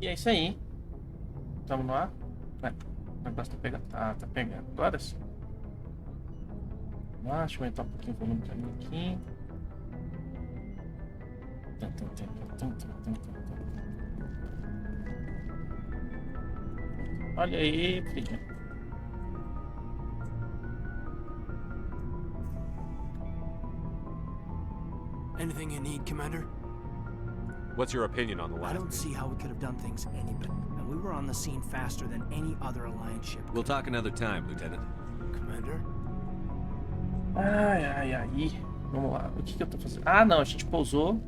E é isso aí. Estamos no ar? Ué, o negócio tá pegando. Ah, tá pegando. Agora sim. Vamos lá, deixa eu aumentar um pouquinho o volume pra mim aqui. Olha aí, filha. Anything you need, Commander? What's your opinion on the I last don't see how we could have done things any better. And we were on the scene faster than any other Alliance ship. We'll talk another time, Lieutenant. Commander? Ai, ai, ai. Vamos lá. O que que eu tô fazendo? Ah, não. A gente pousou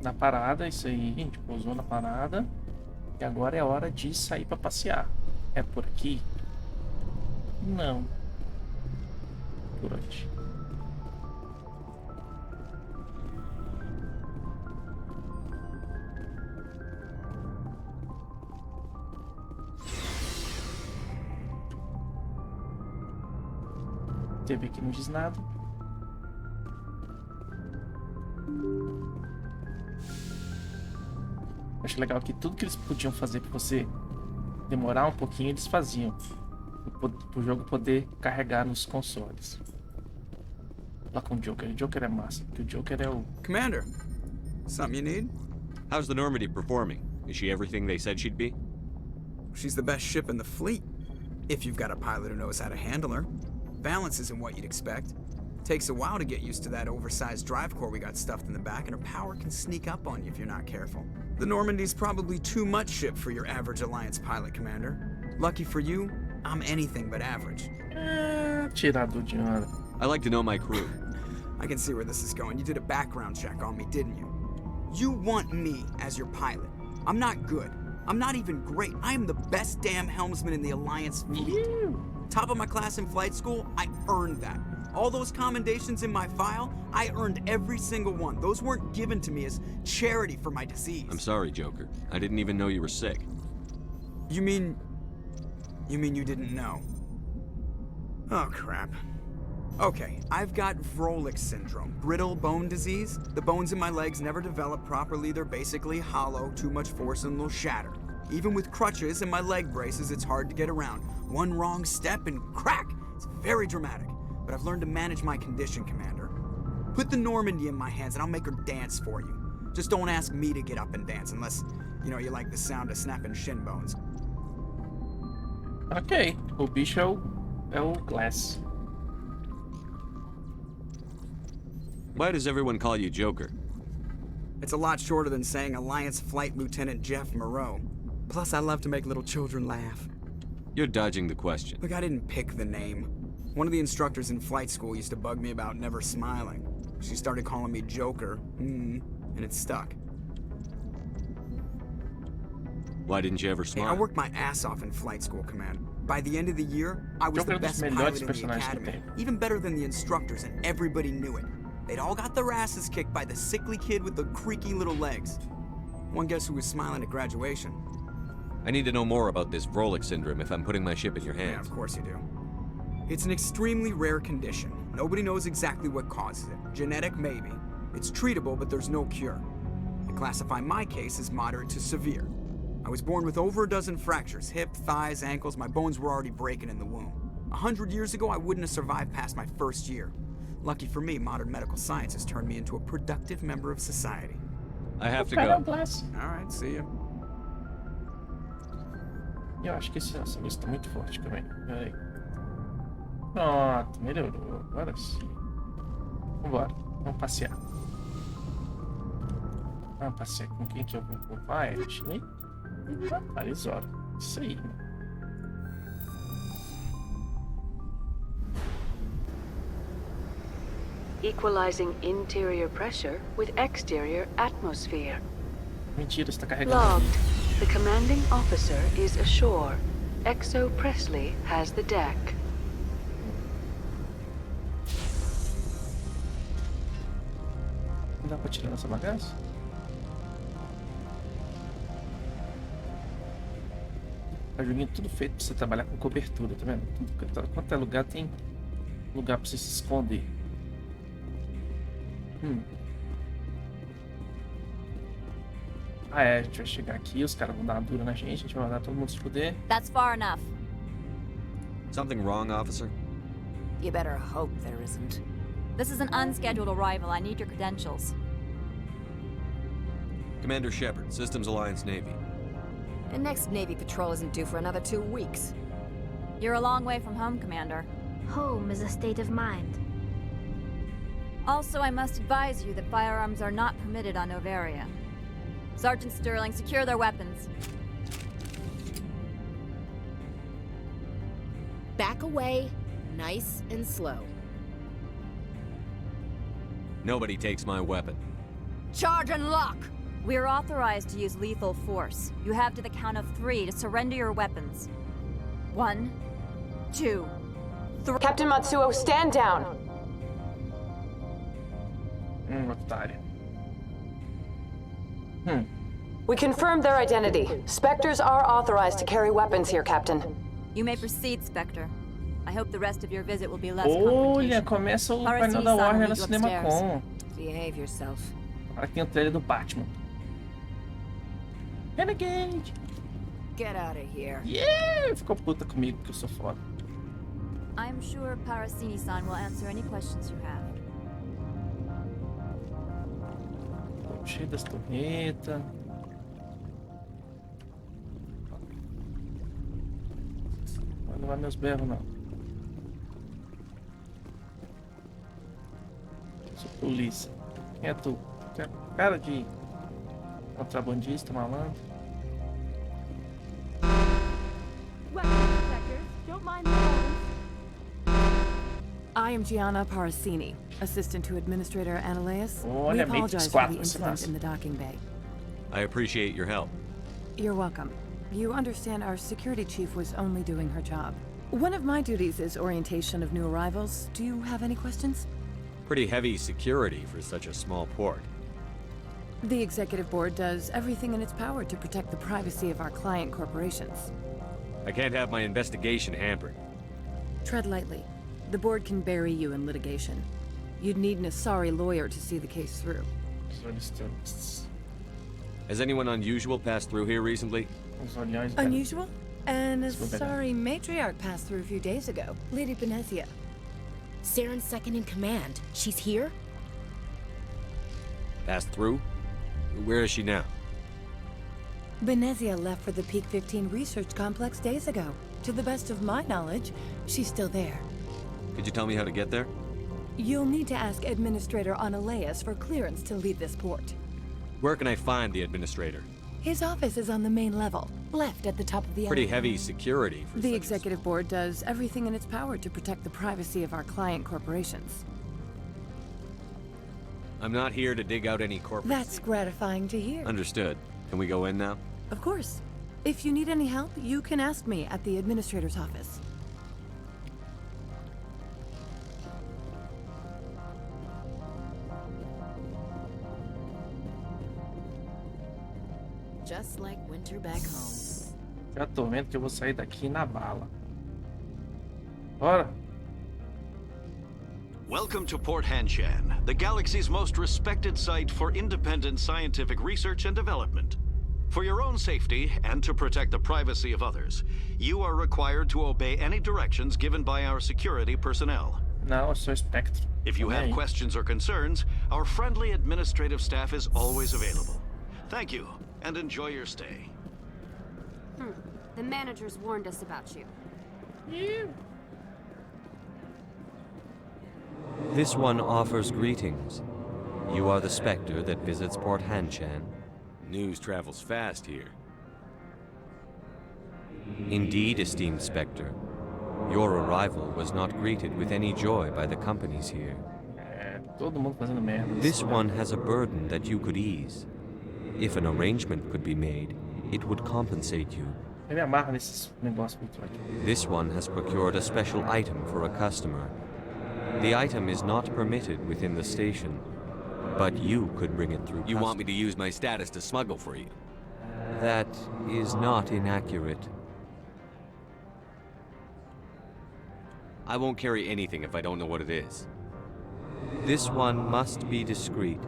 na parada. Isso aí. A gente pousou na parada. E agora é hora de sair pra passear. É por aqui? Não. Por onde? TV aqui não diz nada. Acho legal que tudo que eles podiam fazer pra você demorar um pouquinho, eles faziam. Pro jogo poder carregar nos consoles. Lá com o Joker. O Joker é massa, porque o Joker é o... Commander, something you need? How's the Normandy performing? Is she everything they said she'd be? She's the best ship in the fleet, if you've got a pilot who knows how to handle her. Balance isn't what you'd expect. Takes a while to get used to that oversized drive core we got stuffed in the back, and her power can sneak up on you if you're not careful. The Normandy's probably too much ship for your average Alliance pilot, Commander. Lucky for you, I'm anything but average. Tirado de onda. I like to know my crew. I can see where this is going. You did a background check on me, didn't you? You want me as your pilot. I'm not good. I'm not even great. I am the best damn helmsman in the Alliance fleet. Top of my class in flight school, I earned that. All those commendations in my file, I earned every single one. Those weren't given to me as charity for my disease. I'm sorry, Joker. I didn't even know you were sick. You mean you didn't know? Oh, crap. Okay, I've got Vrolik syndrome, brittle bone disease. The bones in my legs never develop properly. They're basically hollow, too much force and they'll shatter. Even with crutches and my leg braces, it's hard to get around. One wrong step and crack! It's very dramatic. But I've learned to manage my condition, Commander. Put the Normandy in my hands and I'll make her dance for you. Just don't ask me to get up and dance unless, you like the sound of snapping shin bones. Ok, o bicho é o Glass. Why does everyone call you Joker? It's a lot shorter than saying Alliance Flight Lieutenant Jeff Moreau. Plus, I love to make little children laugh. You're dodging the question. Look, I didn't pick the name. One of the instructors in flight school used to bug me about never smiling. She started calling me Joker, and it stuck. Why didn't you ever Hey, smile? I worked my ass off in flight school, Commander. By the end of the year, I was Joker the é um dos best melhores pilot in the personagens que academy. tem. Even better than the instructors, and everybody knew it. They'd all got their asses kicked by the sickly kid with the creaky little legs. One guess who was smiling at graduation? I need to know more about this Vrolik syndrome if I'm putting my ship in your Yeah, hands. of course you do. It's an extremely rare condition. Nobody knows exactly what causes it. Genetic, maybe. It's treatable, but there's no cure. I classify my case as moderate to severe. I was born with over a dozen fractures, hip, thighs, ankles. My bones were already breaking in the womb. 100 years ago, I wouldn't have survived past my first year. Lucky for me, modern medical science has turned me into a productive member of society. I have to O cara é o go. Glass. All right, see ya. Eu acho que essa luz tá muito forte também. Pera aí. Pronto, melhorou. Agora sim. Vambora. Vamos passear. Vamos passear com quem que eu vou com o Violet, né? Arizona. Isso aí, mano. Equalizing interior pressure with exterior atmosphere. Mentira, você tá carregando. Logged. The commanding officer is ashore. Exo Presley has the deck. Não dá pra tirar nossa bagagem? Tá joguinho tudo feito pra você trabalhar com cobertura, tá vendo? Quanto é lugar, tem lugar pra você se esconder. Ah, é, a gente vai chegar aqui, os caras vão dar uma dura na gente, a gente vai mandar todo mundo se fuder. That's far enough. Something wrong, officer? You better hope there isn't. This is an unscheduled arrival. I need your credentials. Commander Shepard, Systems Alliance Navy. The next Navy patrol isn't due for another 2 weeks. You're a long way from home, Commander. Home is a state of mind. Also, I must advise you that firearms are not permitted on Novaria. Sergeant Sterling, secure their weapons. Back away, nice and slow. Nobody takes my weapon. Charge and lock! We're authorized to use lethal force. You have to the count of 3 to surrender your weapons. 1, 2, 3. Captain Matsuo, stand down. Otário. We confirmed their identity. Spectres are authorized to carry weapons here, Captain. You may proceed, Spectre. I hope the rest of your visit will be less Olha, confrontational. começa o Paris painel da Nissan Warner will no meet you upstairs. CinemaCon. Behave yourself. Agora tem o trailer do Batman. Renegade! Get out of here. Yeah! Ficou puta comigo que eu sou foda. I'm sure Parasini-san will answer any questions you have. Tô cheio das torretas. Não vai meus berros, não. Sou polícia. Quem é tu? Quem é cara de contrabandista, malandro? I am Gianna Parasini, assistant to Administrator Ananias. Olha, We Matrix apologize for 4, the vai ser incident massa. in the docking bay. I appreciate your help. You're welcome. You understand our security chief was only doing her job. One of my duties is orientation of new arrivals. Do you have any questions? Pretty heavy security for such a small port. The executive board does everything in its power to protect the privacy of our client corporations. I can't have my investigation hampered. Tread lightly. The board can bury you in litigation. You'd need an Asari lawyer to see the case through. Os olhos estão... Has anyone unusual passed through here recently? Os olhões... Unusual? An Let's go back. Asari matriarch passed through a few days ago. Lady Benezia. Saren's second in command. She's here? Passed through? Where is she now? Benezia left for the Peak 15 research complex days ago. To the best of my knowledge, she's still there. Could you tell me how to get there? You'll need to ask Administrator Ananias for clearance to leave this port. Where can I find the administrator? His office is on the main level, left at the top of the Pretty elevator. heavy security for The such a executive board does everything in its power to protect the privacy of our client corporations. I'm not here to dig out any corporate... That's gratifying to hear. Understood. Can we go in now? Of course. If you need any help, you can ask me at the administrator's office. Just like winter back home. Já tô vendo que eu vou sair daqui na bala. Bora! Welcome to Port Hanshan, the galaxy's most respected site for independent scientific research and development. For your own safety and to protect the privacy of others, you are required to obey any directions given by our security personnel. Não, eu sou Spectre. If you have Também. questions or concerns, our friendly administrative staff is always available. Thank you, and enjoy your stay. The managers warned us about you. This one offers greetings. You are the specter that visits Port Hanshan. News travels fast here. Indeed, esteemed specter. Your arrival was not greeted with any joy by the companies here. É, todo mundo fazendo merda. This one has a burden that you could ease. If an arrangement could be made, it would compensate you. Eu me amarro nesses negócios muito aqui. This one has procured a special item for a customer. The item is not permitted within the station, but you could bring it through You want me to use my status to smuggle for you? That is not inaccurate. I won't carry anything if I don't know what it is. This one must be discreet.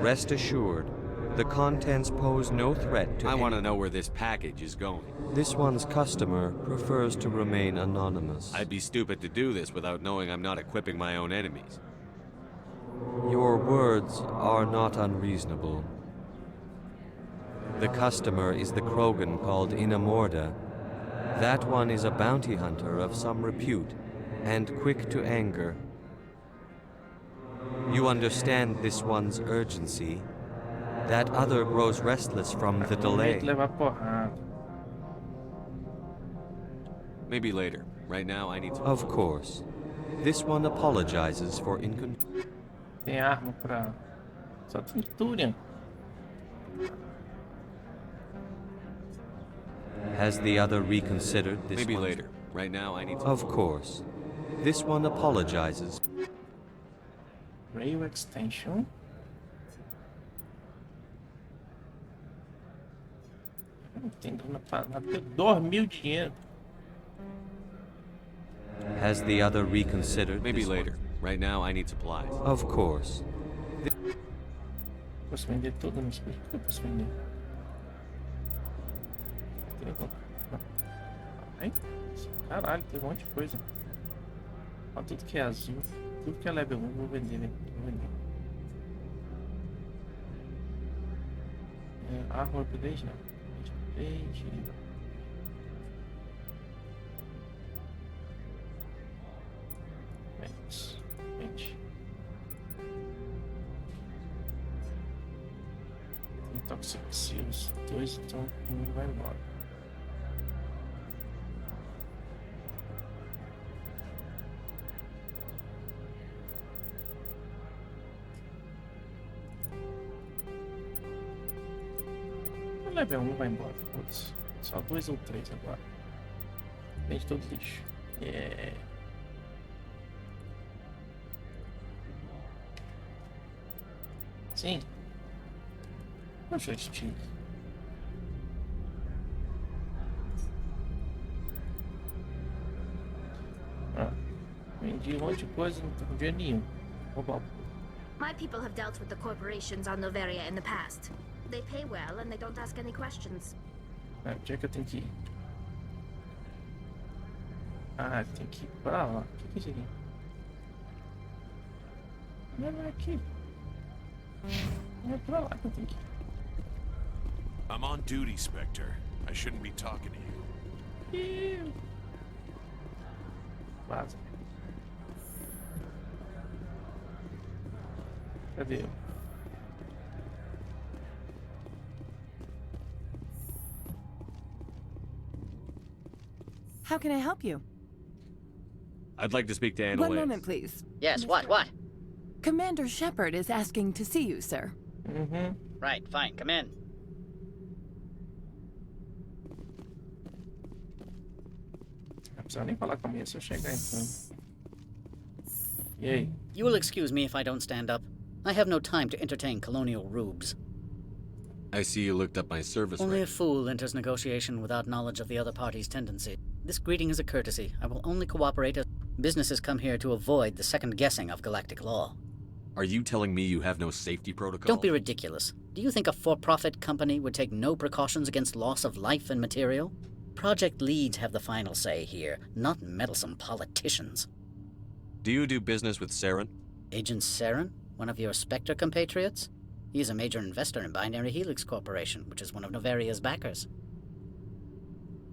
Rest assured, The contents pose no threat to I want to any- know where this package is going. This one's customer prefers to remain anonymous. I'd be stupid to do this without knowing I'm not equipping my own enemies. Your words are not unreasonable. The customer is the Krogan called Inamorda. That one is a bounty hunter of some repute, and quick to anger. You understand this one's urgency. That other grows restless from the delay. Levar porrada. Maybe later. Right now, I need to... Of course. This one apologizes for inconvenience. Tem arma pra... Só tem Turian. Has the other reconsidered this Maybe one's- later. Right now, I need to... Of course. This one apologizes. Rail extension. Eu não tem grana pra nada. Eu 2.000 dinheiro. Has the other reconsidered Maybe this later. Right now, I need supplies. one? Of course. Posso vender tudo no espelho? O que eu posso vender? Ai, caralho, tem um monte de coisa. Olha tudo que é azul. Tudo que é level 1, vou vender, né? Vou vender. Arma upgrade, não. Upgrade. Vende. Tem Toxic Seals 2, então um vai embora. O level 1 vai embora, foda-se. Só 2 ou 3 agora. Vende todo lixo. Sim. Poxa, estilo. Vendi um monte de coisa, não tô com dinheiro nenhum. Roubar. My people have dealt with the corporations on Noveria in the past. They pay well and they don't ask any questions. Onde é que eu tenho que ir? Ah, tem que ir pra lá. O que é isso aqui? Não é aqui. É pra lá que eu tenho que ir. I'm on duty, Spectre. I shouldn't be talking to you. Vaza. Cadê eu? How can I help you? I'd like to speak to Annalise. One moment, please. Yes, what? Commander Shepard is asking to see you, sir. Mm-hmm. Right, fine, come in. Não precisa nem falar comigo se eu chegar então. E aí? You will excuse me if I don't stand up. I have no time to entertain colonial rubes. I see you looked up my service Only a rank. fool enters negotiation without knowledge of the other party's tendency. This greeting is a courtesy. I will only cooperate as businesses come here to avoid the second guessing of galactic law. Are you telling me you have no safety protocol? Don't be ridiculous. Do you think a for-profit company would take no precautions against loss of life and material? Project leads have the final say here, not meddlesome politicians. Do you do business with Saren? Agent Saren? One of your Spectre compatriots? He is a major investor in Binary Helix Corporation, which is one of Novaria's backers.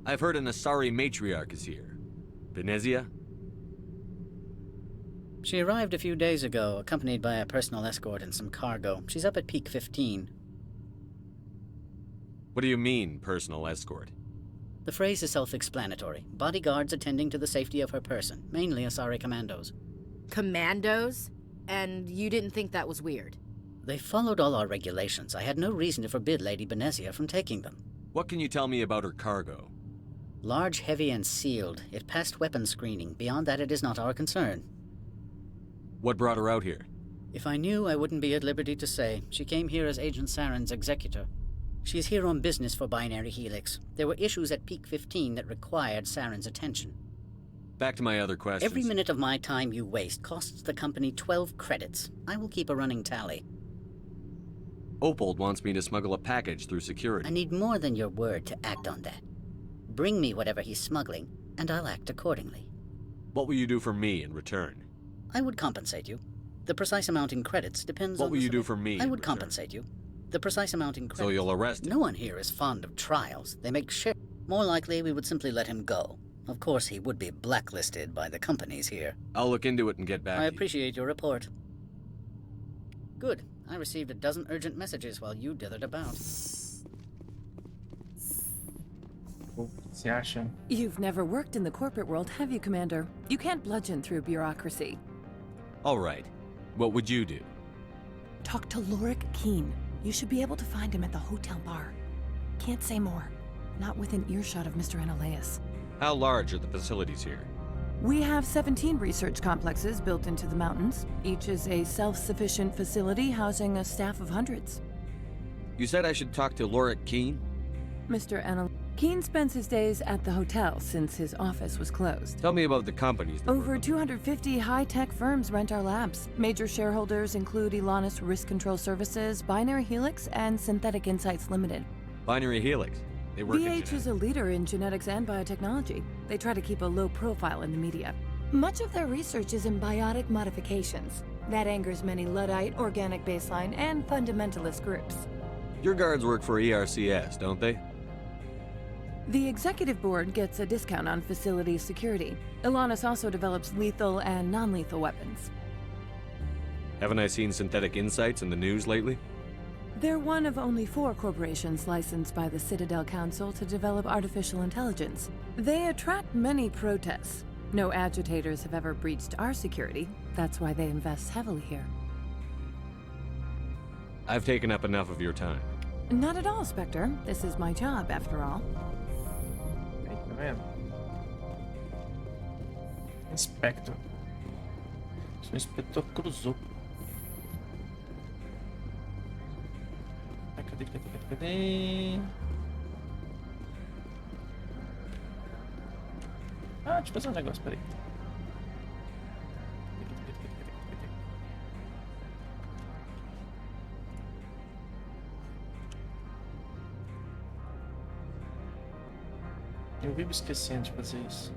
I've heard an Asari matriarch is here. Venezia? She arrived a few days ago, accompanied by a personal escort and some cargo. She's up at Peak 15. What do you mean, personal escort? The phrase is self-explanatory. Bodyguards attending to the safety of her person, mainly Asari commandos. Commandos? And you didn't think that was weird? They followed all our regulations. I had no reason to forbid Lady Benezia from taking them. What can you tell me about her cargo? Large, heavy, and sealed. It passed weapons screening. Beyond that, it is not our concern. What brought her out here? If I knew, I wouldn't be at liberty to say. She came here as Agent Saren's executor. She is here on business for Binary Helix. There were issues at Peak 15 that required Saren's attention. Back to my other questions. Every minute of my time you waste costs the company 12 credits. I will keep a running tally. Opold wants me to smuggle a package through security. I need more than your word to act on that. Bring me whatever he's smuggling, and I'll act accordingly. What will you do for me in return? I would compensate you. The precise amount in credits depends on... What will you do for me I in would return? compensate you. The precise amount in credits... So you'll arrest him? No one here is fond of trials. They make shit. More likely, we would simply let him go. Of course, he would be blacklisted by the companies here. I'll look into it and get back to I you. appreciate your report. Good. I received a dozen urgent messages while you dithered about. Se acha? You've never worked in the corporate world, have you, Commander? You can't bludgeon through bureaucracy. All right. What would you do? Talk to Lorik Keene. You should be able to find him at the hotel bar. Can't say more. Not within earshot of Mr. Ananias. How large are the facilities here? We have 17 research complexes built into the mountains. Each is a self-sufficient facility housing a staff of hundreds. You said I should talk to Lorik Keene? Mr. Ananias. Keene spends his days at the hotel since his office was closed. Tell me about the companies. Over 250 high-tech firms rent our labs. Major shareholders include Elanis Risk Control Services, Binary Helix, and Synthetic Insights Limited. Binary Helix. They work in BH is a leader in genetics and biotechnology. They try to keep a low profile in the media. Much of their research is in biotic modifications. That angers many Luddite, organic baseline, and fundamentalist groups. Your guards work for ERCS, don't they? The executive board gets a discount on facility security. Elanis also develops lethal and non-lethal weapons. Haven't I seen Synthetic Insights in the news lately? They're one of only 4 corporations licensed by the Citadel Council to develop artificial intelligence. They attract many protests. No agitators have ever breached our security. That's why they invest heavily here. I've taken up enough of your time. Not at all, Spectre. This is my job, after all. Tá vendo? Inspector. O inspetor cruzou. Ai, cadê? Ah, deixa eu fazer um negócio, peraí. Eu vivo esquecendo de fazer isso.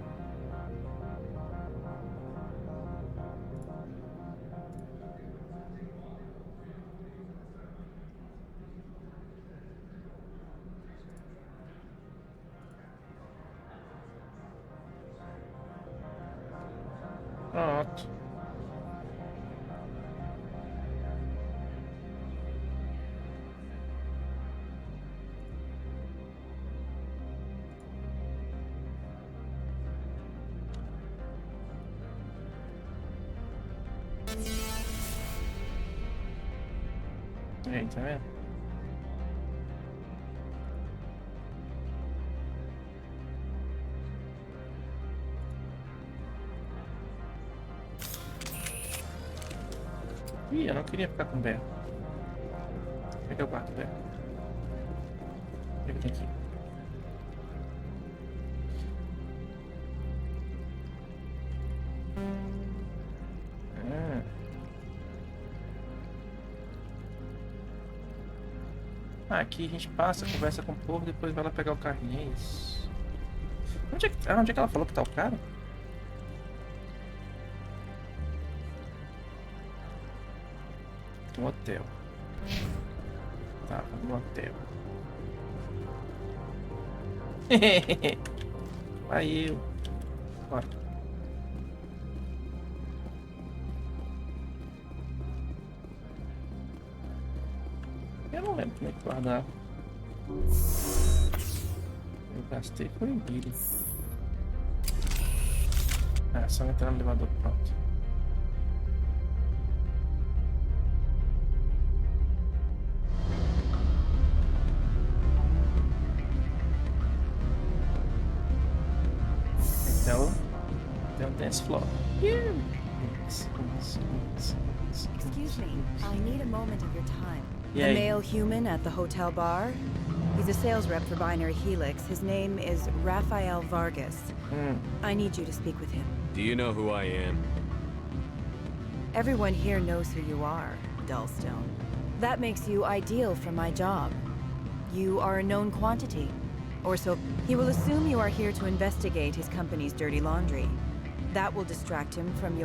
Pronto. Aí, tá vendo? Ih, eu não queria ficar com o Beto. Cadê o quarto, Beto? O que tem aqui? Ah, aqui a gente passa, conversa com o povo, depois vai lá pegar o carrinho, é isso. Onde é que ela falou que tá o cara? No hotel. Tava no hotel. Vai eu. Bora. Eu não lembro como é que guardava. Eu gastei foi em guilha. Ah, só entrar no elevador, pronto. Então dance floor. Excuse me, I need a moment of your time. Yay. The male human at the hotel bar? He's a sales rep for Binary Helix. His name is Rafael Vargas. I need you to speak with him. Do you know who I am? Everyone here knows who you are, Dullstone. That makes you ideal for my job. You are a known quantity. Or so. He will assume you are here to investigate his company's dirty laundry. That will distract him from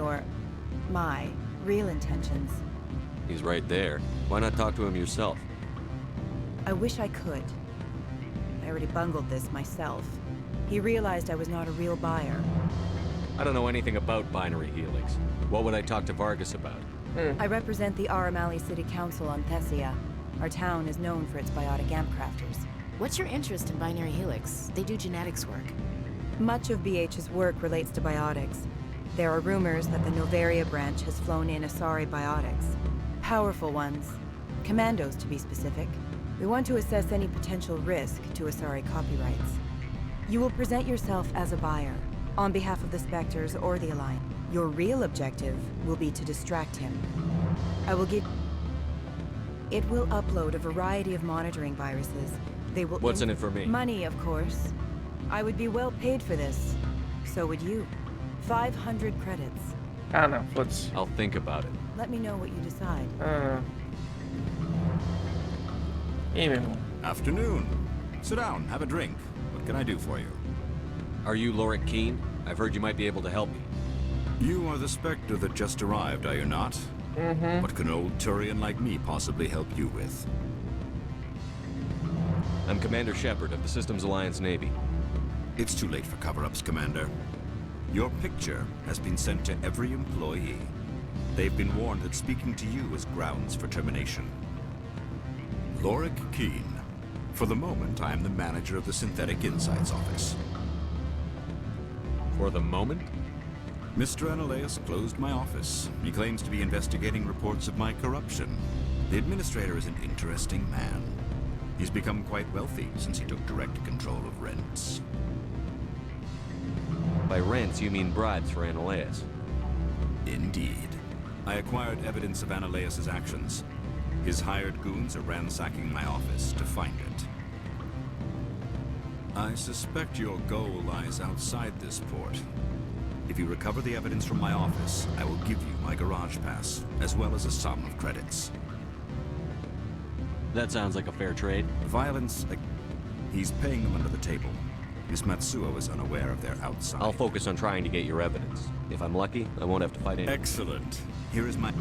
my real intentions. He's right there. Why not talk to him yourself? I wish I could. I already bungled this myself. He realized I was not a real buyer. I don't know anything about binary helix. What would I talk to Vargas about? I represent the Aramali City Council on Thessia. Our town is known for its biotic amp crafters. What's your interest in binary helix? They do genetics work. Much of BH's work relates to biotics. There are rumors that the Novaria branch has flown in Asari biotics. Powerful ones. Commandos, to be specific. We want to assess any potential risk to Asari copyrights. You will present yourself as a buyer, on behalf of the Spectres or the Alliance. Your real objective will be to distract him. I will give... It will upload a variety of monitoring viruses. They will... What's in it for me? Money, of course. I would be well paid for this. So would you. 500 credits. Ah, não, foda-se. I'll think about it. Let me know what you decide. E aí, meu irmão? Afternoon. Sit down, have a drink. What can I do for you? Are you Lorik Keene? I've heard you might be able to help me. You are the Spectre that just arrived, are you not? Mm-hmm. What can an old Turian like me possibly help you with? I'm Commander Shepard of the Systems Alliance Navy. It's too late for cover-ups, Commander. Your picture has been sent to every employee. They've been warned that speaking to you is grounds for termination. Lorik Keene. For the moment, I am the manager of the Synthetic Insights Office. For the moment? Mr. Analeus closed my office. He claims to be investigating reports of my corruption. The administrator is an interesting man. He's become quite wealthy since he took direct control of rents. By rents, you mean bribes for Analeus? Indeed. I acquired evidence of Analeus's actions. His hired goons are ransacking my office to find it. I suspect your goal lies outside this port. If you recover the evidence from my office, I will give you my garage pass, as well as a sum of credits. That sounds like a fair trade. Violence... He's paying them under the table. Miss Matsuo is unaware of their outside. I'll focus on trying to get your evidence. If I'm lucky, I won't have to fight anyone. Excellent. Here is my...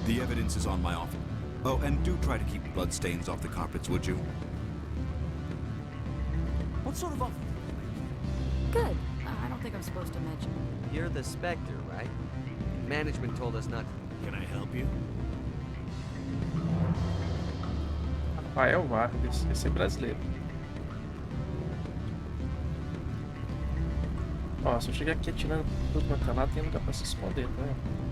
The evidence is on my office. Oh, and do try to keep bloodstains off the carpets, would you? What sort of office? Good. I don't think I'm supposed to mention. You're the Spectre, right? Management told us not to... Can I help you? Rafael Vargas, esse é brasileiro. Ó, se eu chegar aqui atirando tudo quanto é lá, tem lugar pra se esconder, tá vendo?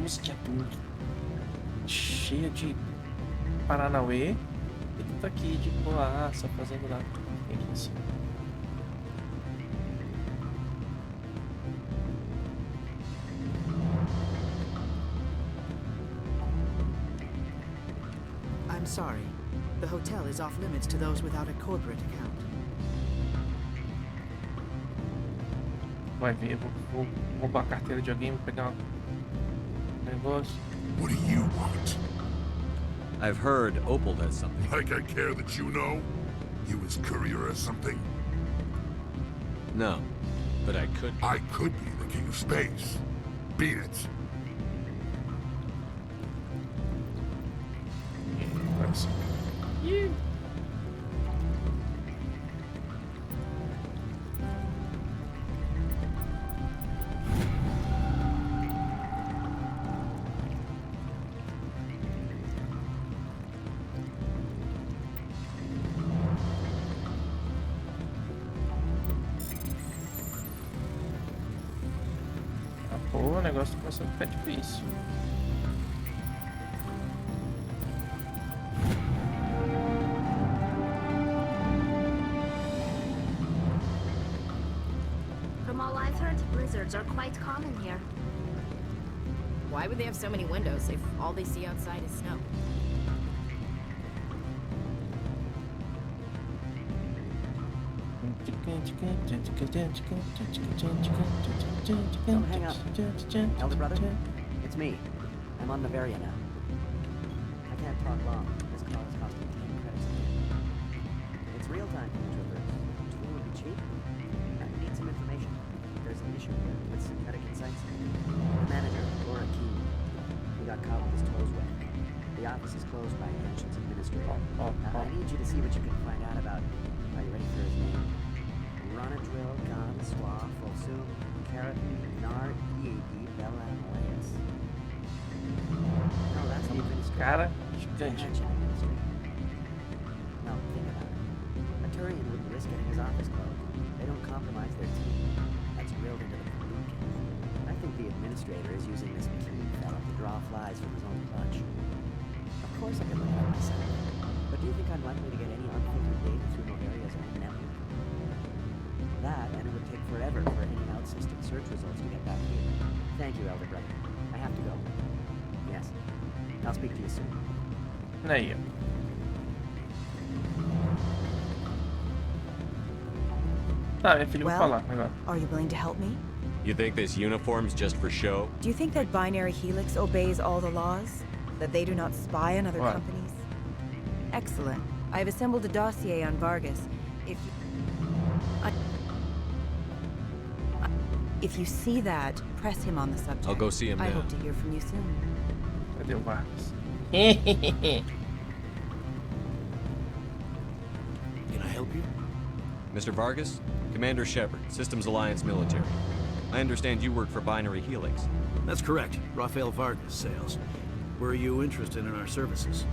Música tudo. Cheia de Paranauê. E tu tá aqui de boaça, fazendo nada. Tem aqui assim. I'm sorry. The hotel is off limits to those without a corporate account. Vai ver, vou roubar a carteira de alguém, vou pegar um negócio. What do you want? I've heard Opal does something. Like I care that you know? You his courier or something? No, but I could. I could be the king of space. Beat it. Agora sim. Ih. Pô, o negócio tá começando a ficar difícil. From all I've heard, blizzards are quite common here. Why would they have so many windows if all they see outside is snow? Don't hang up. Elder brother, it's me. I'm on Bavaria now. I can't talk long. This call is costing 10 credits a minute. It's real time for the troopers. Tool would be cheap. I need some information. There's an issue here with synthetic insights. The manager, Laura Keene, he got caught with his toes wet. The office is closed by Hanshin's administrator. I need you to see what you can find out about. Are you ready for his name? Ronadrill, Gon, Swa, Folsum, Keratin, Nar, EAD, Bella, and Leas. No, that's the administrator. Cara, The gigante. Hanshin administrator. Now, think about it. A Turian wouldn't risk getting his office closed. They don't compromise their team. That's drilled into the Palucan. I think the administrator is using this key fella to draw flies from his own clutch. Of course I can look it up myself. But do you think I'm likely to get any unfiltered data through Novaria's own network? That, and it would take forever for any out-system search results to get back here. Thank you, Elder Brother. I have to go. Yes. I'll speak to you soon. Aí, ó. Tá, minha filha, vou falar agora. Are you willing to help me? You think this uniform's just for show? Do you think that Binary Helix obeys all the laws? That they do not spy on other What? companies? Excellent. I have assembled a dossier on Vargas. If you see that, press him on the subject. I'll go see him I now. hope to hear from you soon. Cadê o Vargas? Can I help you? Mr. Vargas? Commander Shepard, Systems Alliance Military. I understand you work for Binary Helix. That's correct. Rafael Vargas, sales. Were you interested in our services?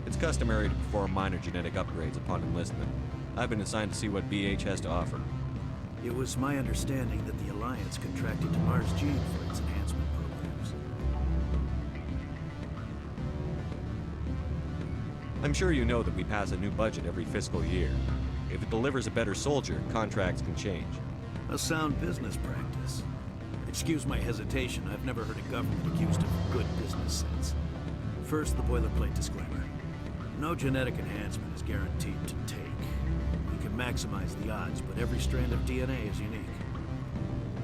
It's customary to perform minor genetic upgrades upon enlistment. I've been assigned to see what BH has to offer. It was my understanding that the Alliance contracted to Mars Gene for its enhancement programs. I'm sure you know that we pass a new budget every fiscal year. If it delivers a better soldier, contracts can change. A sound business practice. Excuse my hesitation, I've never heard a government accused of good business sense. First, the boilerplate disclaimer. No genetic enhancement is guaranteed to take. We can maximize the odds, but every strand of DNA is unique.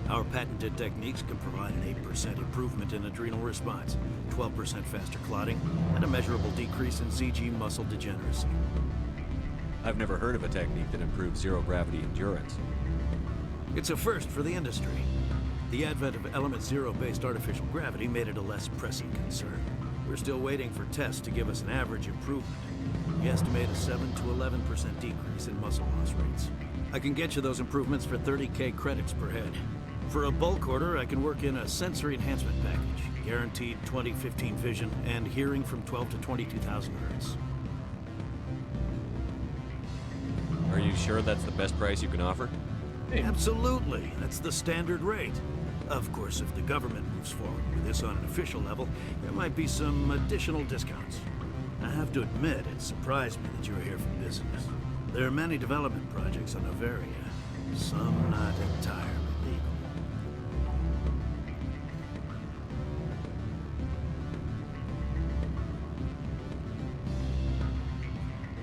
Our patented techniques can provide an 8% improvement in adrenal response, 12% faster clotting, and a measurable decrease in ZG muscle degeneracy. I've never heard of a technique that improves zero-gravity endurance. It's a first for the industry. The advent of element zero-based artificial gravity made it a less pressing concern. We're still waiting for tests to give us an average improvement. We estimate a 7 to 11% decrease in muscle loss rates. I can get you those improvements for 30K credits per head. For a bulk order, I can work in a sensory enhancement package, guaranteed 20/15 vision and hearing from 12 to 22,000 hertz. Are you sure that's the best price you can offer? Absolutely. That's the standard rate. Of course, if the government moves forward with this on an official level, there might be some additional discounts. I have to admit, it surprised me that you were here for business. There are many development projects on Novaria, some not entirely legal.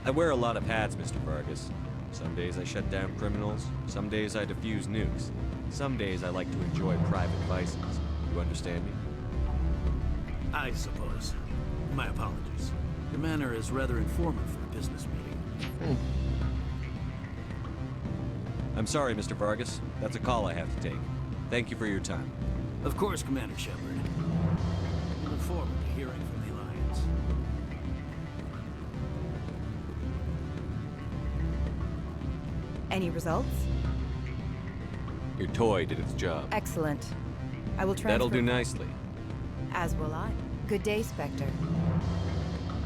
I wear a lot of hats, Mr. Vargas. Some days I shut down criminals, some days I defuse nukes. Some days I like to enjoy private vices. You understand me? I suppose. My apologies. Your manner is rather informal for a business meeting. I'm sorry, Mr. Vargas. That's a call I have to take. Thank you for your time. Of course, Commander Shepard. We look forward to hearing from the Alliance. Any results? Your toy did its job. Excellent. I will transfer. That'll do nicely. As will I. Good day, Spectre.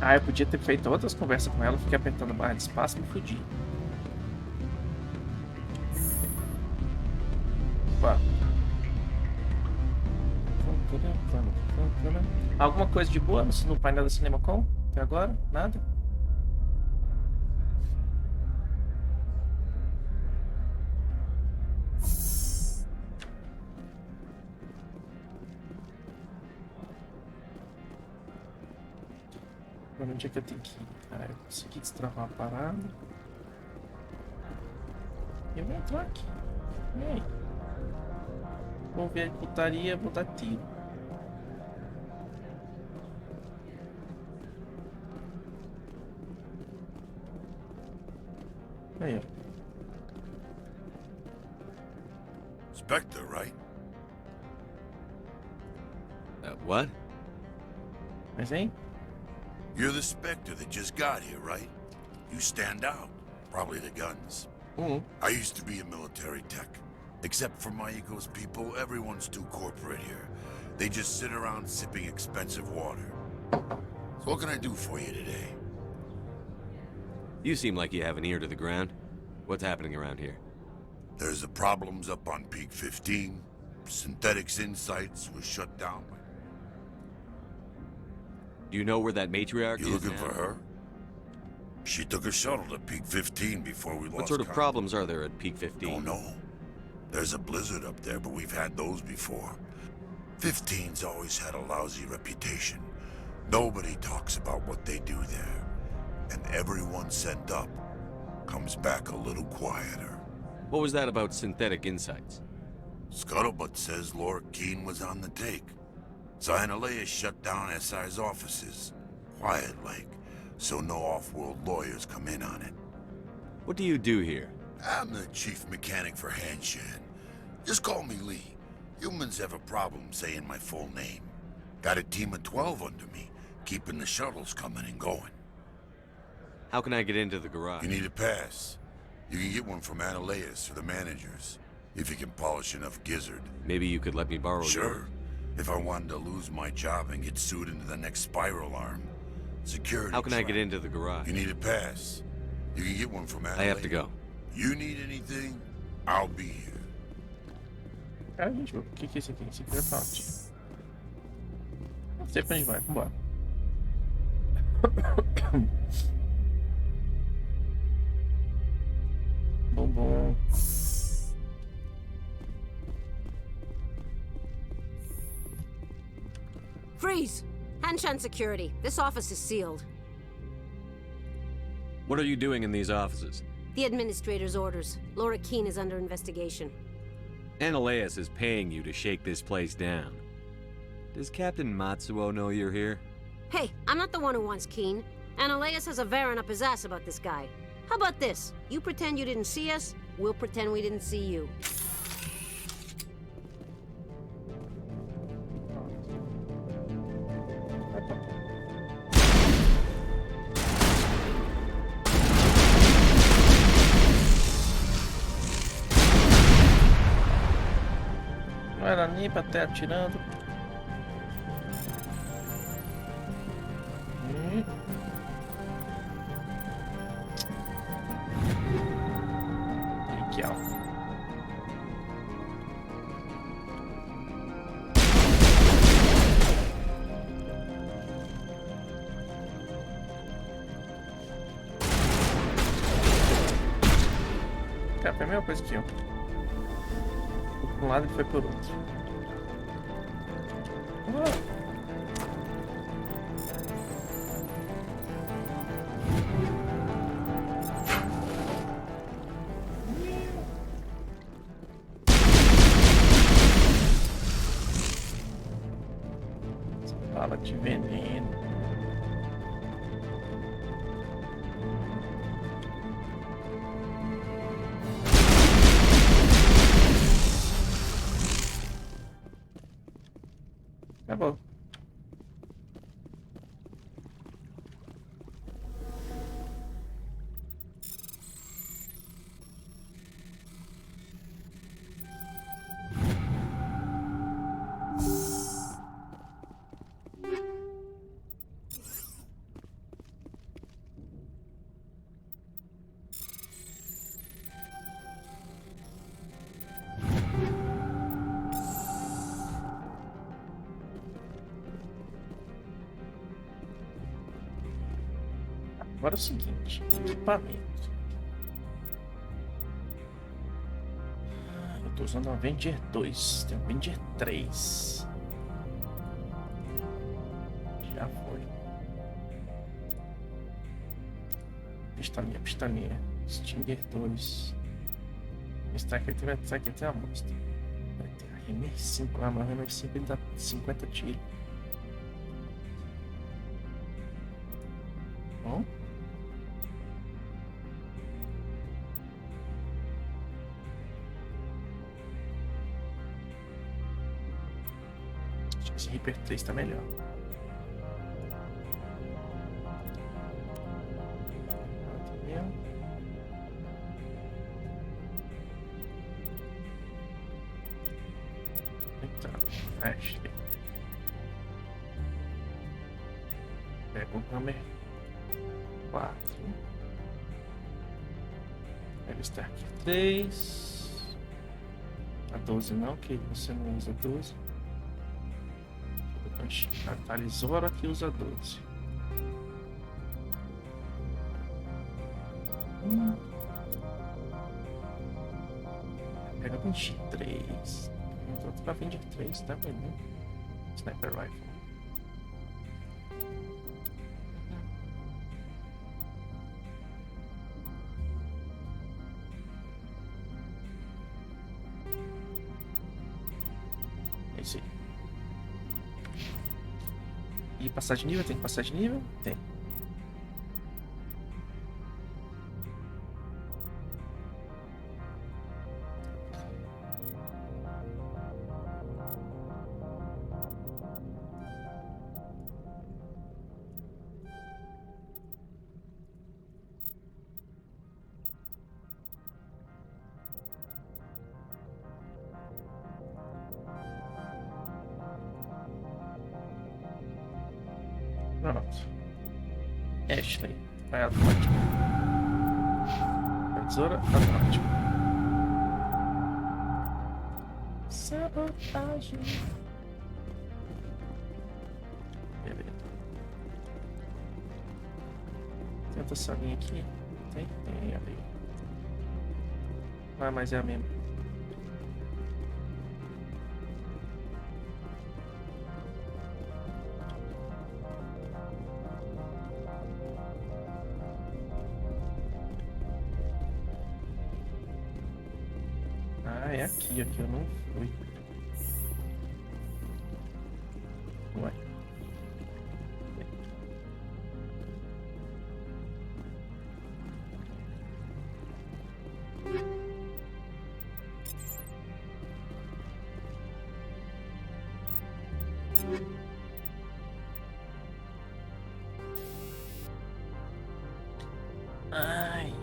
Ah, eu podia ter feito outras conversas com ela, fiquei apertando a barra de espaço e me fudi. Opa. Alguma coisa de boa no painel da CinemaCon? Até agora? Nada? Onde é que eu tenho que ir? Ah, eu consegui destravar a parada. Eu vou entrar aqui. E aí? Vou ver a putaria, vou dar tiro. Aí, ó. Spectre, right? What? Mas, hein? You're the Spectre that just got here, right? You stand out. Probably the guns. I used to be a military tech. Except for my eco's people, everyone's too corporate here. They just sit around sipping expensive water. So what can I do for you today? You seem like you have an ear to the ground. What's happening around here? There's the problems up on Peak 15. Synthetics Insights was shut down. Do you know where that matriarch You is looking now? for her? She took a shuttle to Peak 15 before we lost What sort of contact. problems are there at Peak 15? Don't know. There's a blizzard up there, but we've had those before. 15's always had a lousy reputation. Nobody talks about what they do there. And everyone sent up comes back a little quieter. What was that about Synthetic Insights? Scuttlebutt says Laura Keene was on the take. Zionalea shut down SI's offices. Quiet-like, so no off-world lawyers come in on it. What do you do here? I'm the chief mechanic for Hanshan. Just call me Lee. Humans have a problem saying my full name. Got a team of 12 under me, keeping the shuttles coming and going. How can I get into the garage? You need a pass. You can get one from Analeas or the managers, if you can polish enough gizzard. Maybe you could let me borrow Sure. yours. If I wanted to lose my job and get sued into the next spiral arm. Security How can I trap. get into the garage? You need a pass. You can get one from Analeas. I have to go. You need anything, I'll be here. Cara, gente, o que é esse aqui? Esse aqui é front. Não sei pra onde vai, vambora. Bom. Freeze! Hanshan security. This office is sealed. What are you doing in these offices? The administrator's orders. Laura Keene is under investigation. Analeas is paying you to shake this place down. Does Captain Matsuo know you're here? Hey, I'm not the one who wants Keene. Analeas has a Varen up his ass about this guy. How about this? You pretend you didn't see us, we'll pretend we didn't see you. Não era nem pra estar atirando. Aqui, ó. Cara, foi a mesma coisa que eu. Fui por um lado e foi por outro. Bala de veneno. Acabou. Agora é o seguinte, equipamento. Eu tô usando uma Avenger 2, tem um Avenger 3. Já foi. Pistolinha. Stinger 2. Está aqui, tem a amostra. Vai ter a Hammer 5. Ah, mas a Hammer 5 ele dá 50 tiros. Bom. Acho que esse Reaper 3 tá melhor. Ashley. Pega o Hammer 4. Pega o Stark 3. A 12 não, que você não usa 12. Catalisora que usa 12. Pega o 23. Outro pra 23, tá vendo? Sniper Rifle. É isso aí. E passar de nível? Tem que passar de nível? Tem. Pronto. Ashley. Vai automático. Tesoura automático. Sabotagem. Beleza. Tem outra salinha aqui? Tem ali. Ah, mas é a mesma. Ah, é aqui eu não fui. Ué. Ai.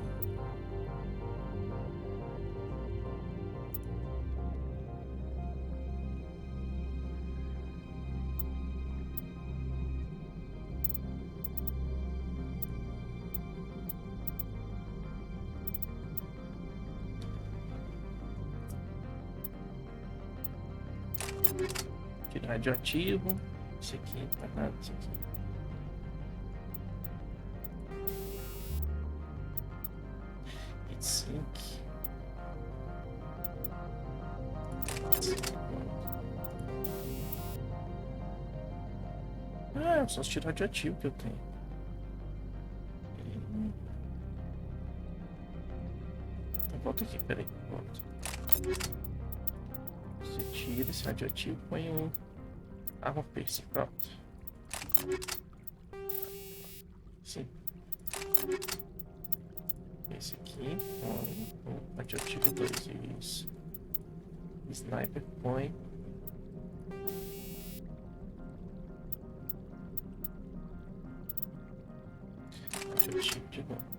Tiro radioativo. Isso aqui, não tá nada disso aqui. Heatsink. Ah, só os tiros radioativos que eu tenho. Então volta aqui, peraí, volta. Você tira esse radioativo, põe um arma piercing, pronto. Sim. Esse aqui, um radioativo 2, isso. Sniper, põe. Radioativo de novo.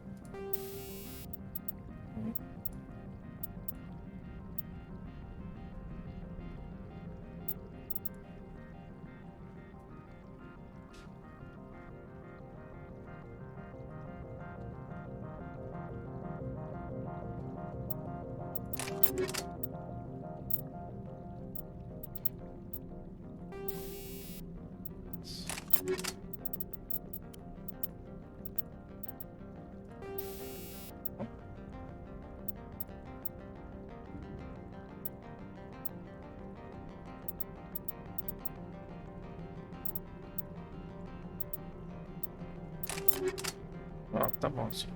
Ó, tá bom, sim.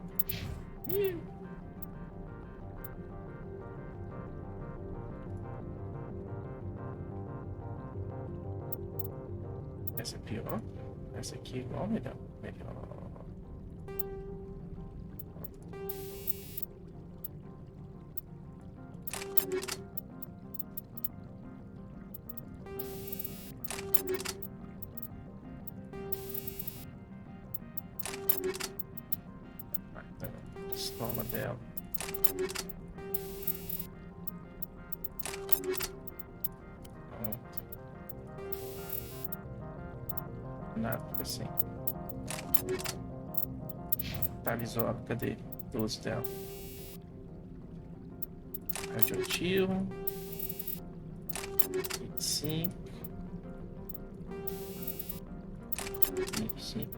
Essa é pior. Essa aqui é igual, melhor. Melhor. Pistola dela. Nada, assim. Atualizou, cadê? 12 dela. Radioativo. 25. 25.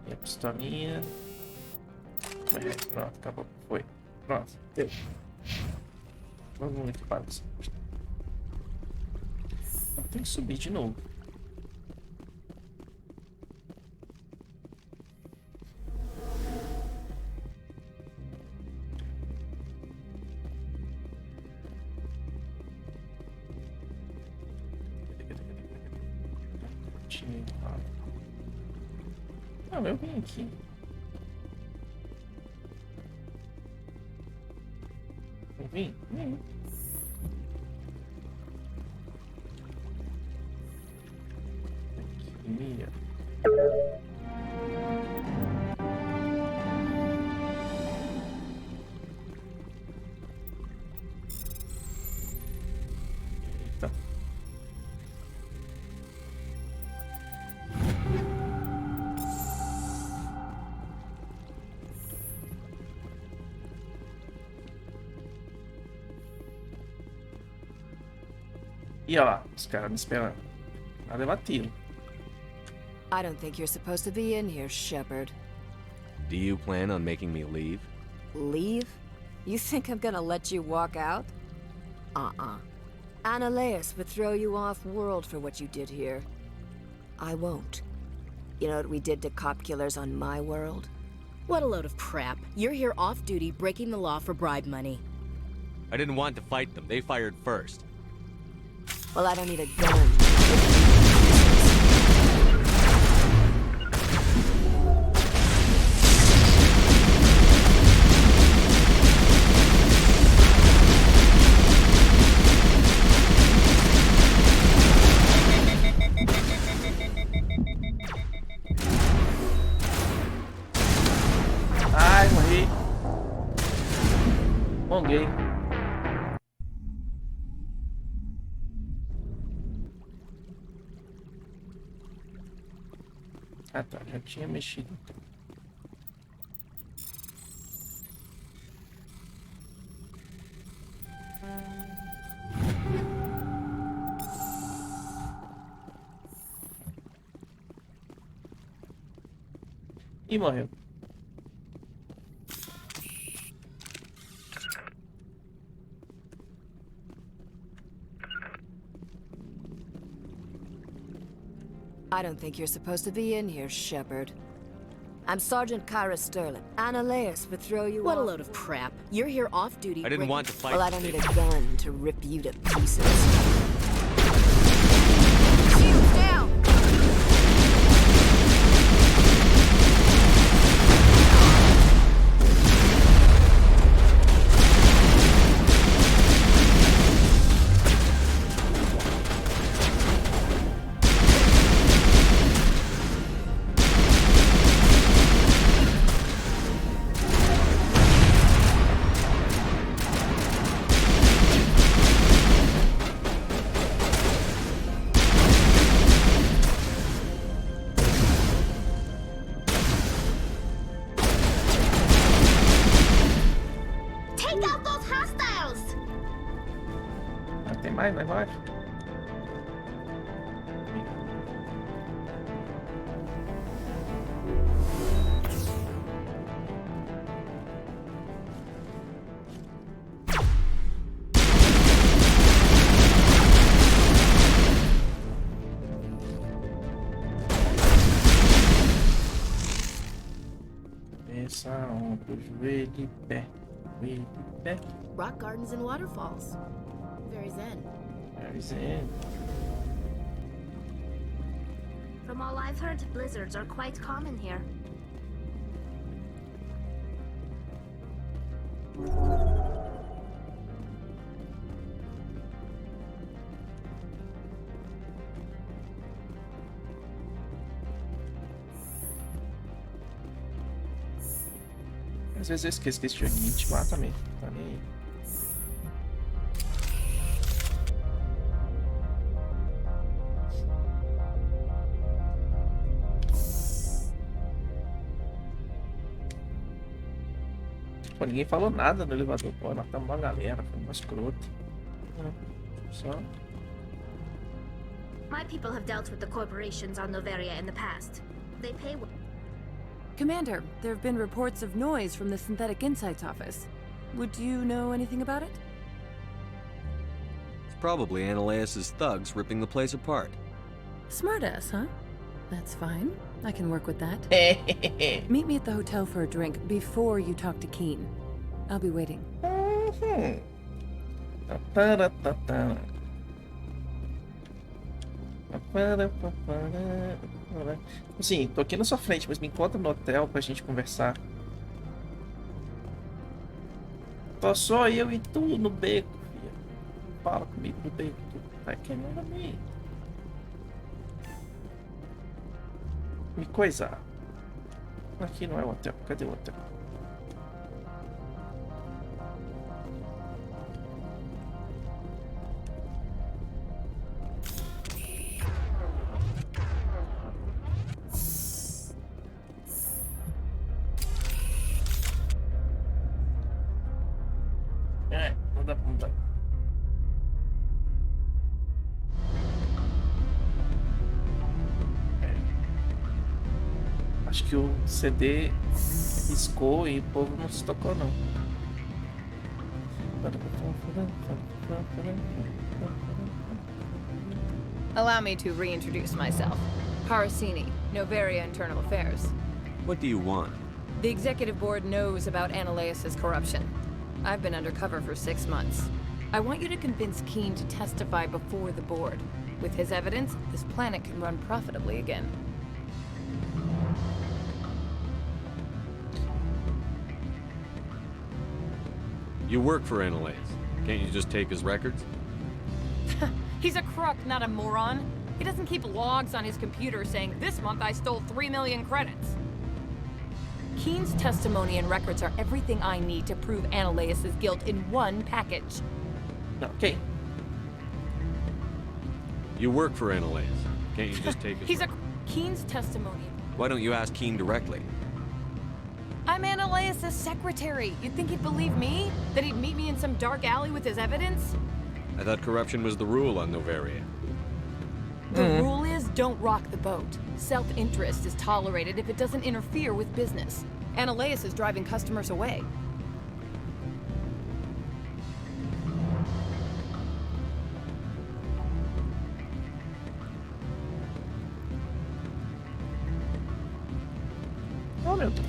E a pistolinha. Pronto, acabou. Foi. Pronto, deu. Vamos equipar isso. Tem que subir de novo. Não, eu vim aqui. Eu vim? Vim. Aqui. Eita. E ó lá, os caras me esperando. Vai levar tiro. I don't think you're supposed to be in here, Shepard. Do you plan on making me leave? Leave? You think I'm gonna let you walk out? Annaleus would throw you off-world for what you did here. I won't. You know what we did to cop killers on my world? What a load of crap. You're here off-duty, breaking the law for bribe money. I didn't want to fight them. They fired first. Well, I don't need a gun. Ai, morri. Monguei. Ah tá, já tinha mexido. E morreu. I don't think you're supposed to be in here, Shepard. I'm Sergeant Kyra Sterling. Annaleus would throw you What a off. load of crap. You're here off-duty, I didn't want to fight. Well, I don't need a gun to rip you to pieces. Shields down! Take out those hostiles! Ah, tem mais lá embaixo? Cabeça, ombro, joelho e pé. Joelho e pé. Rock gardens and waterfalls. Very zen. Very zen. From all I've heard, blizzards are quite common here. Às vezes eu esqueço que esse joguinho te mata mesmo. Tá nem aí. Pô, ninguém falou nada no elevador. Pô, matamos uma galera. Foi uma escrota. Só. My people have dealt with the corporations on Noveria in the past. They pay well. Commander, there have been reports of noise from the Synthetic Insights office. Would you know anything about it? It's probably Ananias' thugs ripping the place apart. Smartass, huh? That's fine. I can work with that. Meet me at the hotel for a drink before you talk to Keen. I'll be waiting. Assim, tô aqui na sua frente, mas me encontra no hotel pra gente conversar. Tô só eu e tu no beco, filha. Fala comigo no beco, tu tá querendo me coisar. Aqui não é o hotel, cadê o hotel? Não dá. Acho que o CD riscou e o povo não se tocou, não. Allow me to reintroduce myself. Parasini, Noveria Internal Affairs. What do you want? The executive board knows about Ananias' corruption. I've been undercover for 6 months. I want you to convince Keen to testify before the board. With his evidence, this planet can run profitably again. You work for Ananias. Can't you just take his records? He's a crook, not a moron. He doesn't keep logs on his computer saying, "This month I stole 3 million credits." Keen's testimony and records are everything I need to prove Ananias' guilt in one package. Okay. You work for Ananias. Can't you just take his Keen's testimony. Why don't you ask Keen directly? I'm Ananias' secretary. You'd think he'd believe me? That he'd meet me in some dark alley with his evidence? I thought corruption was the rule on Noveria. The rule is, don't rock the boat. Self-interest is tolerated if it doesn't interfere with business. Ananias is driving customers away. Oh, meu Deus.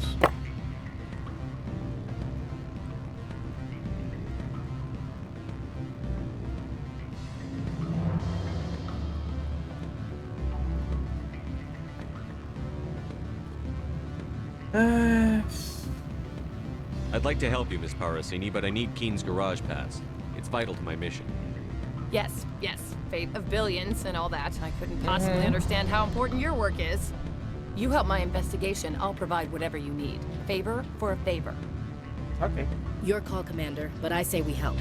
I'd like to help you, Miss Parasini, but I need Keen's garage pass. It's vital to my mission. Yes. Fate of billions and all that. I couldn't possibly understand how important your work is. You help my investigation, I'll provide whatever you need. Favor for a favor. Okay. Your call, Commander, but I say we help.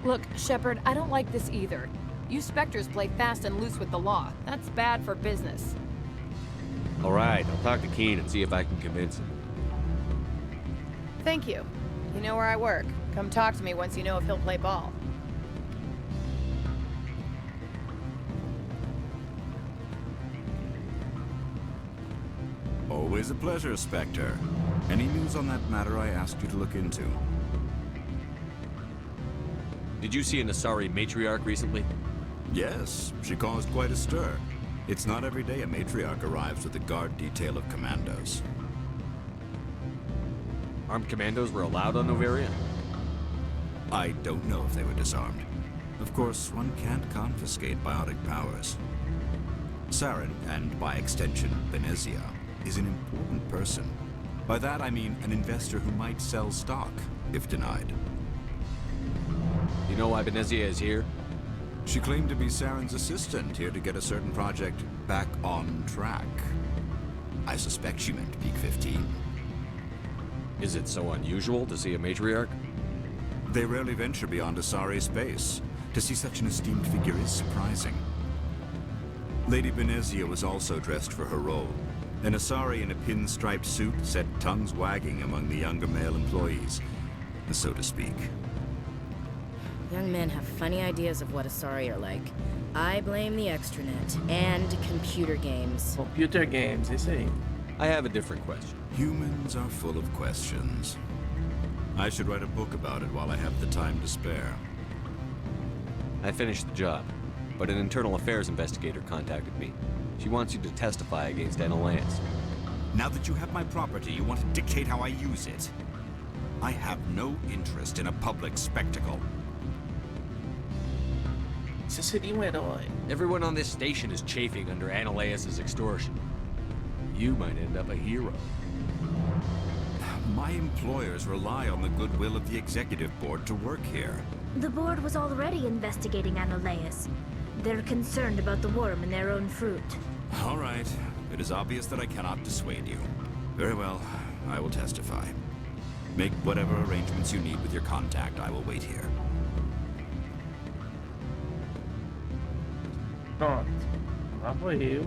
Look, Shepard, I don't like this either. You Spectres play fast and loose with the law. That's bad for business. All right, I'll talk to Keen and see if I can convince him. Thank you. You know where I work. Come talk to me once you know if he'll play ball. Always a pleasure, Spectre. Any news on that matter I asked you to look into? Did you see an Asari matriarch recently? Yes, she caused quite a stir. It's not every day a matriarch arrives with a guard detail of commandos. Armed commandos were allowed on Noveria? I don't know if they were disarmed. Of course, one can't confiscate biotic powers. Saren, and by extension, Venezia, is an important person. By that I mean an investor who might sell stock, if denied. You know why Venezia is here? She claimed to be Saren's assistant, here to get a certain project back on track. I suspect she meant Peak 15. Is it so unusual to see a matriarch? They rarely venture beyond Asari space. To see such an esteemed figure is surprising. Lady Venezia was also dressed for her role. An Asari in a pinstriped suit set tongues wagging among the younger male employees, so to speak. Young men have funny ideas of what Asari are like. I blame the extranet and computer games. Computer games, they say. I have a different question. Humans are full of questions. I should write a book about it while I have the time to spare. I finished the job, but an internal affairs investigator contacted me. She wants you to testify against Annaleas. Now that you have my property, you want to dictate how I use it. I have no interest in a public spectacle. Você seria herói. Everyone on this station is chafing under Annaleas' extortion. You might end up a hero. My employers rely on the goodwill of the executive board to work here. The board was already investigating Annaleas. They're concerned about the worm in their own fruit. All right. It is obvious that I cannot dissuade you. Very well. I will testify. Make whatever arrangements you need with your contact. I will wait here. Pronto. Lá vou eu.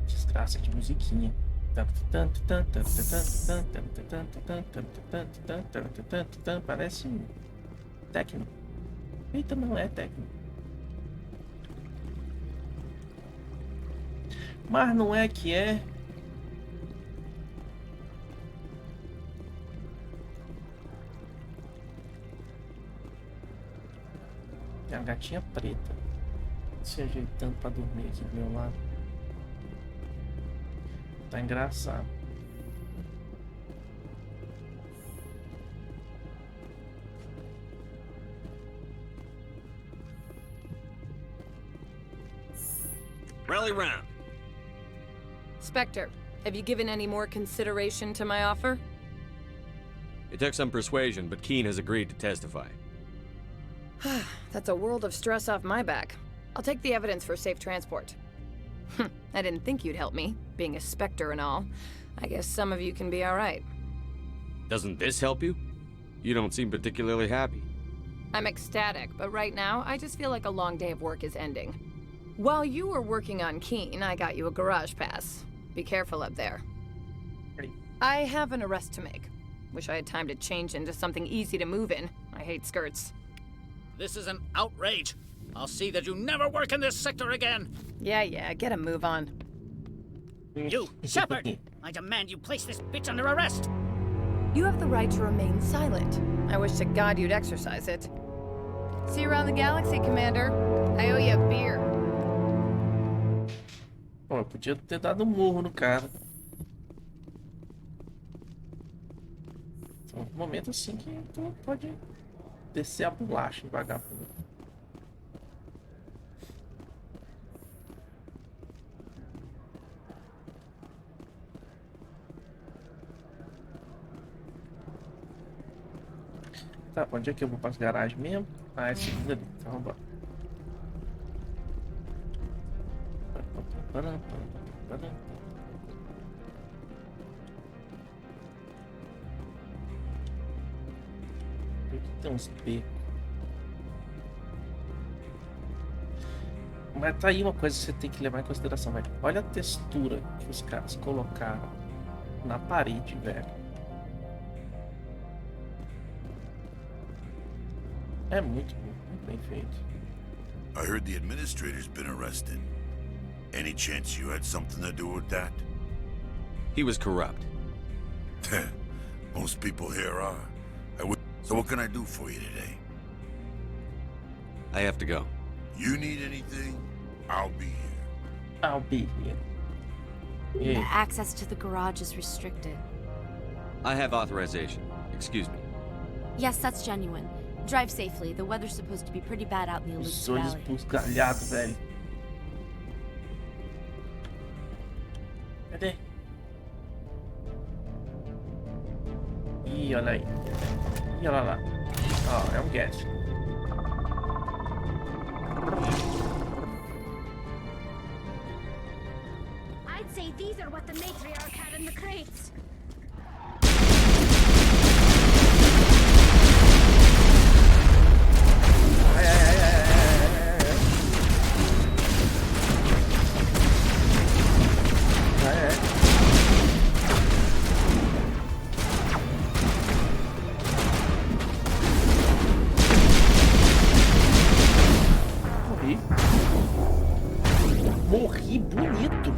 Desgraça de musiquinha. Parece techno. Eita, não é techno. Mas não é que é. Tem a gatinha preta se ajeitando pra dormir aqui do meu lado. Tá engraçado. Rally round. Spectre, have you given any more consideration to my offer? It took some persuasion, but Keen has agreed to testify. That's a world of stress off my back. I'll take the evidence for safe transport. I didn't think you'd help me, being a Spectre and all. I guess some of you can be alright. Doesn't this help you? You don't seem particularly happy. I'm ecstatic, but right now, I just feel like a long day of work is ending. While you were working on Keen, I got you a garage pass. Be careful up there. I have an arrest to make. Wish I had time to change into something easy to move in. I hate skirts. This is an outrage. I'll see that you never work in this sector again. Yeah, get a move on. You, Shepard! I demand you place this bitch under arrest. You have the right to remain silent. I wish to God you'd exercise it. See you around the galaxy, Commander. I owe you a beer. Pô, eu podia ter dado murro no cara. Tem um momento assim que tu pode descer a bolacha em vagabundo. Tá, pra onde é que eu vou? Para as garagens mesmo? Ah, é segunda ali. Então vambora. Aqui tem uns becos. Mas tá aí uma coisa que você tem que levar em consideração, velho. Olha a textura que os caras colocaram na parede, velho. É muito bem feito. I heard the administrator's been arrested. Any chance you had something to do with that? He was corrupt. Most people here are. So what can I do for you today? I have to go. You need anything? I'll be here. I'll be here. Access to the garage is restricted. I have authorization. Excuse me. Yes, that's genuine. Drive safely. The weather's supposed to be pretty bad out in the Os Aleutian olhos Valley. busgalhados, velho. Cadê? Ih, olha aí. Ih, olha lá. Ó, é um gas. I'd say these are what the matriarch had in the crates. Ai, ai, ai, ai, ai, ai, ai. Morri. Morri bonito.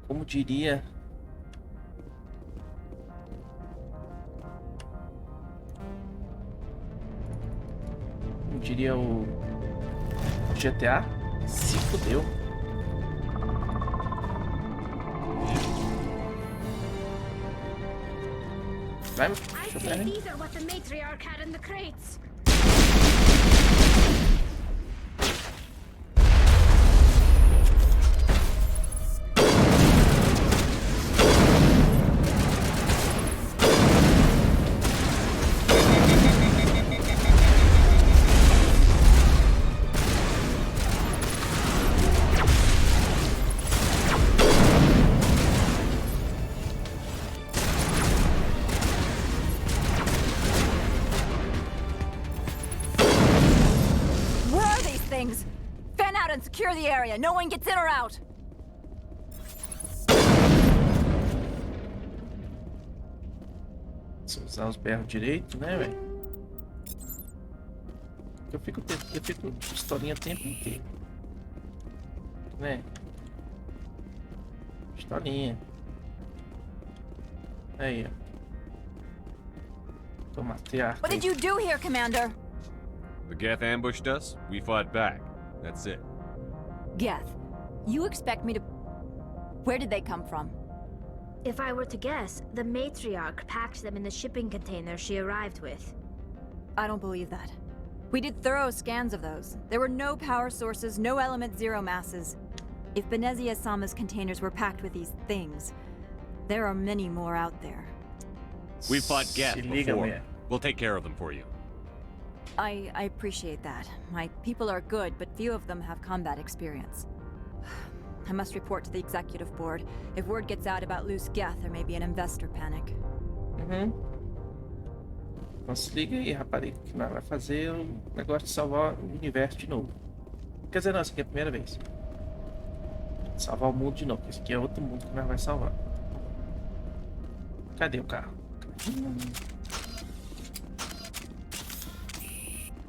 Como diria... Como diria o GTA? Se fodeu. Vai, I'd deixa eu say ver. these are what the matriarch had in the crates. Where are these things? Fan out and secure the area. No one gets in or out. Se usar os berros direito, né, velho? Eu fico pistolinha o tempo inteiro. Né? Pistolinha. Aí, ó. Tô matei a arca. What did you do here, Commander? The Geth ambushed us. We fought back. That's it. Geth, you expect me to... Where did they come from? If I were to guess, the matriarch packed them in the shipping container she arrived with. I don't believe that. We did thorough scans of those. There were no power sources, no element zero masses. If Benezia-sama's containers were packed with these things, there are many more out there. We fought Geth Se liga, before. mulher. We'll take care of them for you. I appreciate that. My people are good, but few of them have combat experience. I must report to the executive board. If word gets out about loose Geth, there may be an investor panic. Uhum. Então se liga aí, rapariga, que nós vai fazer o negócio de salvar o universo de novo. Quer dizer, não, essa aqui é a primeira vez. Salvar o mundo de novo, porque esse aqui é outro mundo que nós vai salvar. Cadê o carro?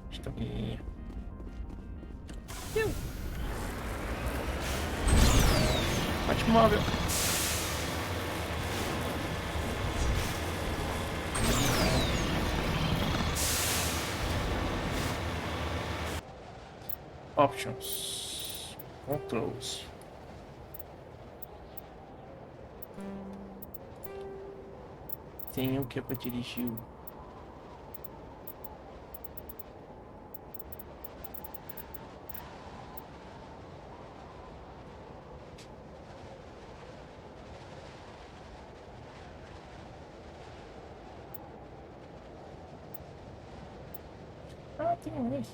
Pistolinha. Batmóvel. Options. Controls. Tem o que é para dirigir o... Ah, tem mais.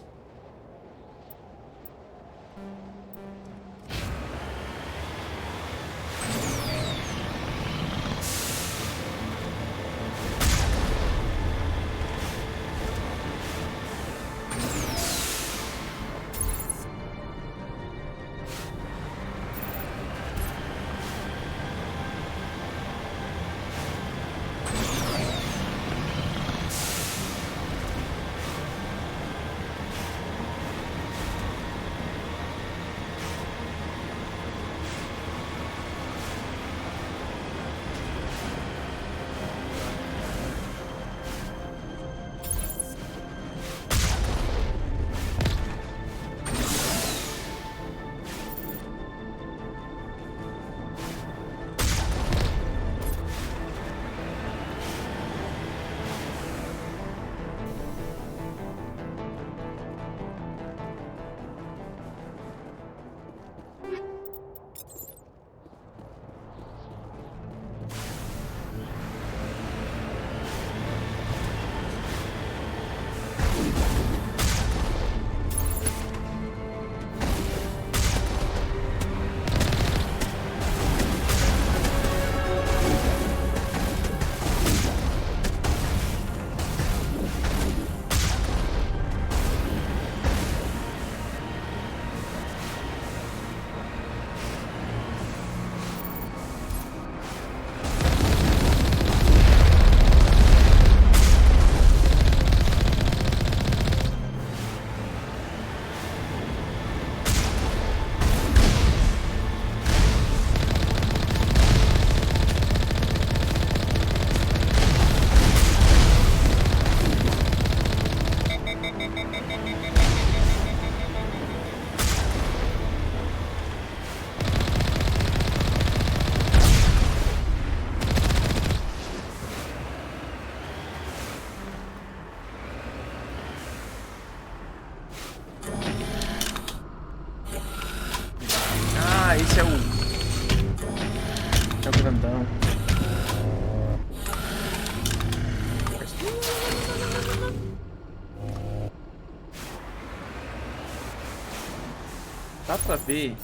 Dá pra ver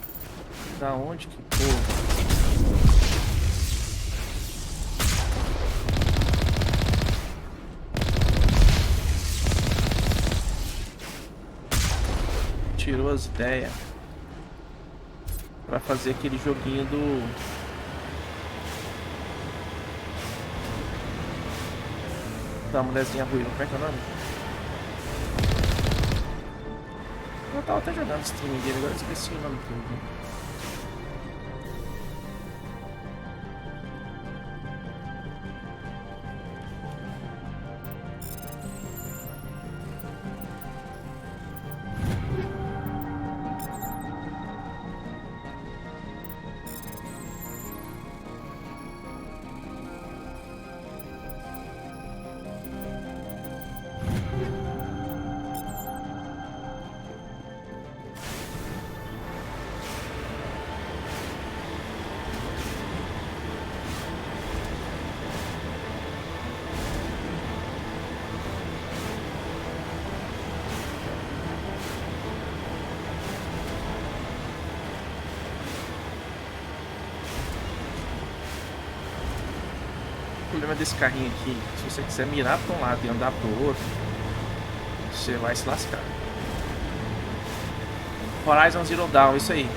da onde que pô. Tirou as ideias pra fazer aquele joguinho da mulherzinha ruiva. Como é que é o nome? Eu tava até jogando o stream dele, agora eu esqueci o nome dele. O problema desse carrinho aqui, se você quiser mirar para um lado e andar para o outro, você vai se lascar. Horizon Zero Dawn, isso aí.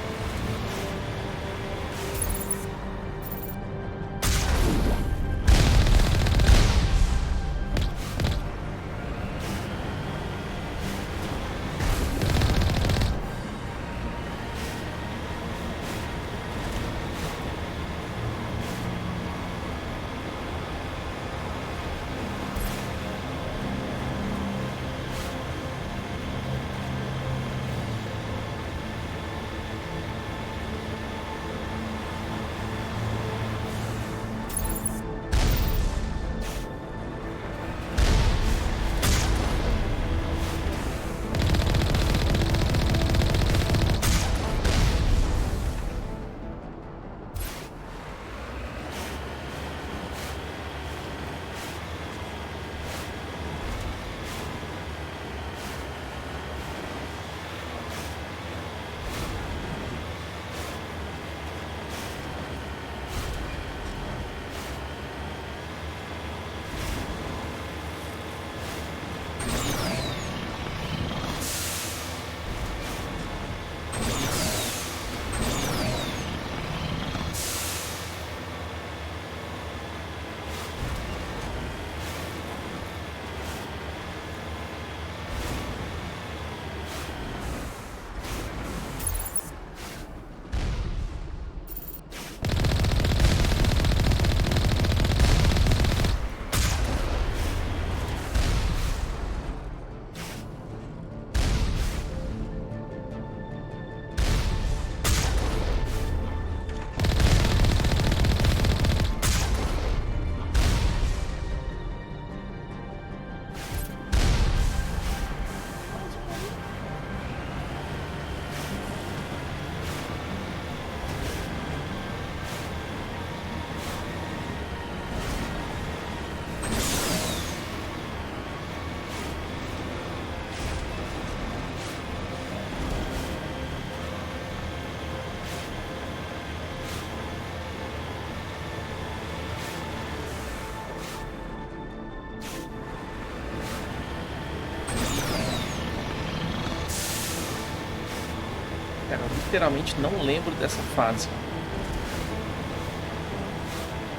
Cara, eu literalmente não lembro dessa fase.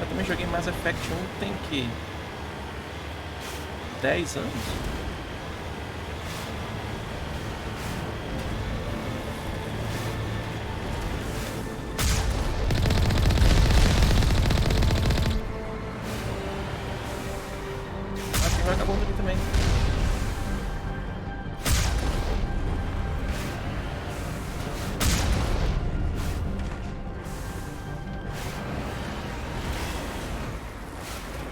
Eu também joguei Mass Effect 1 tem que 10 anos? Ah, tem vagabundo ali também.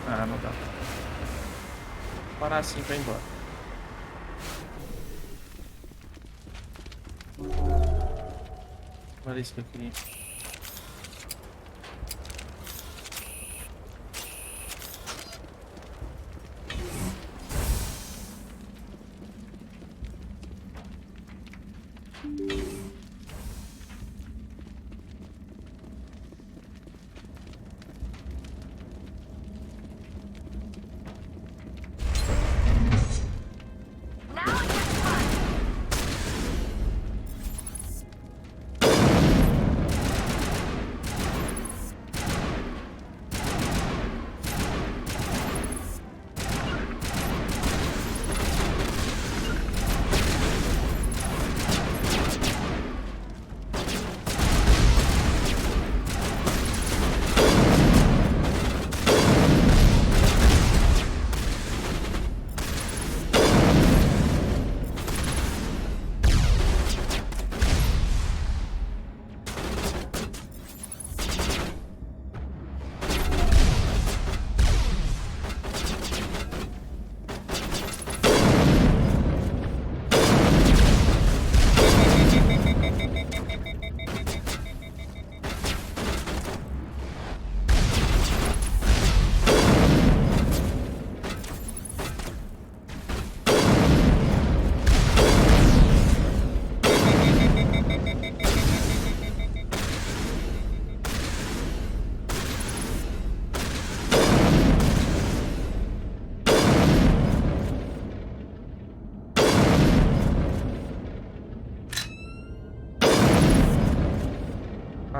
Ah, não dá. Vou parar assim pra ir embora. Olha isso que eu queria.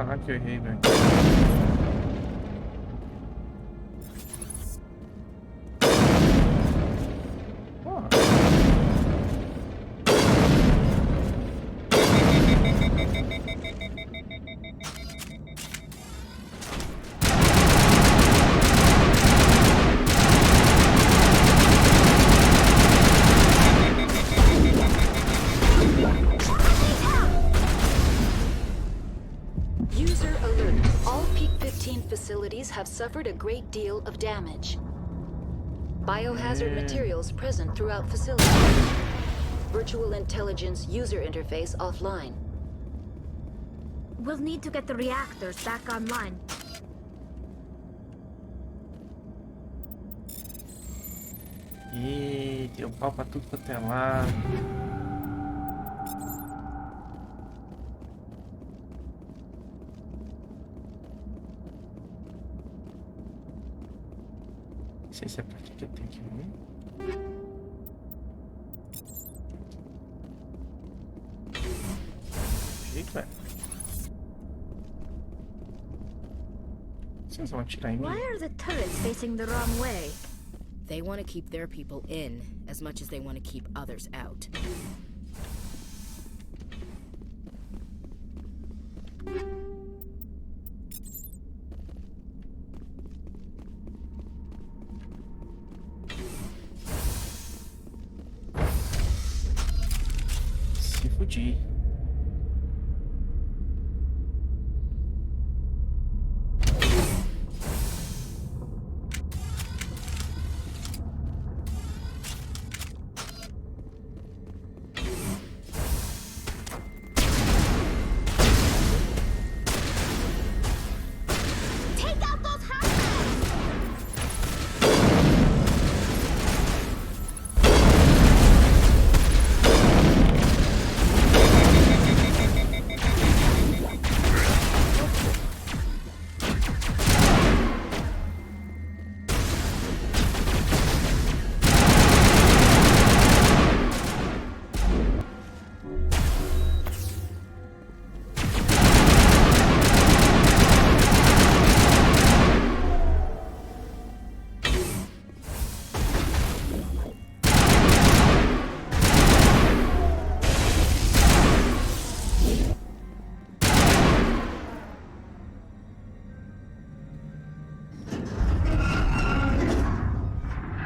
Caraca, eu errei, velho. User alert. All Peak 15 facilities have suffered a great deal of damage. Biohazard materials present throughout facilities. Virtual intelligence user interface offline. We'll need to get the reactors back online. Ih, deu pau pra tudo quanto é lado. Não sei se é pra aqui que eu tenho que ir. Jeito, velho. Vocês vão atirar em mim? Why are the turrets facing the wrong way? They want to keep their people in as much as they want to keep others out. Se fudi.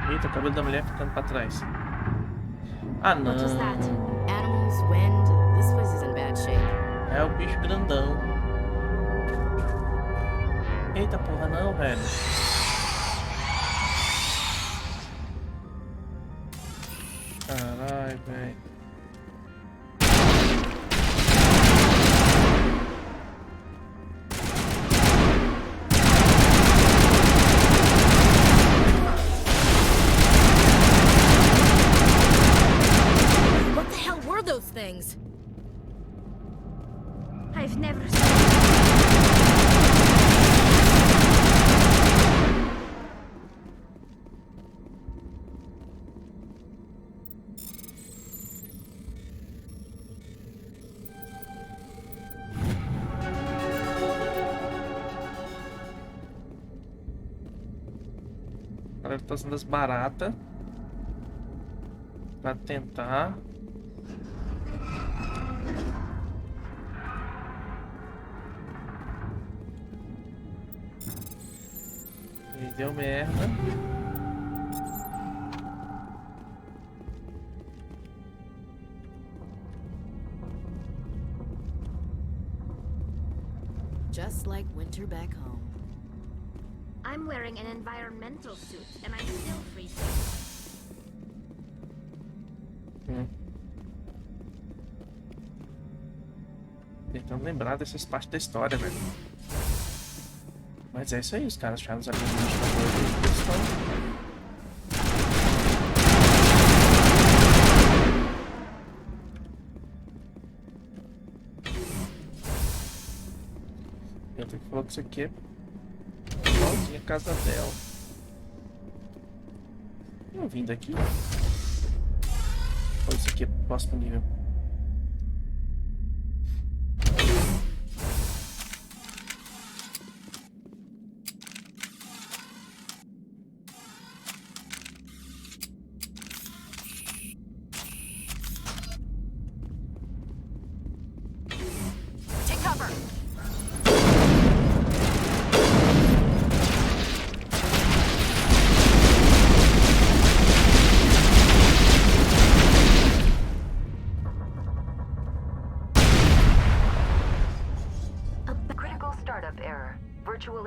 Eita, o cabelo da mulher ficando pra trás. Ah, não. Animals, wind, this place is in bad shape. É o bicho grandão. Eita porra, não, velho. Caralho, velho. What the hell were those things? I've never Agora eu tô usando as baratas pra tentar. E deu merda. Just like winter back home. I'm wearing an environmental suit and I'm still freezing. Tentando lembrar dessas partes da história, velho. Mas é isso aí, os caras acharam os alienígenas da estão. Eu tenho que falar que isso aqui é igualzinho a casa dela. Eu vim daqui. Ou isso aqui é o próximo nível?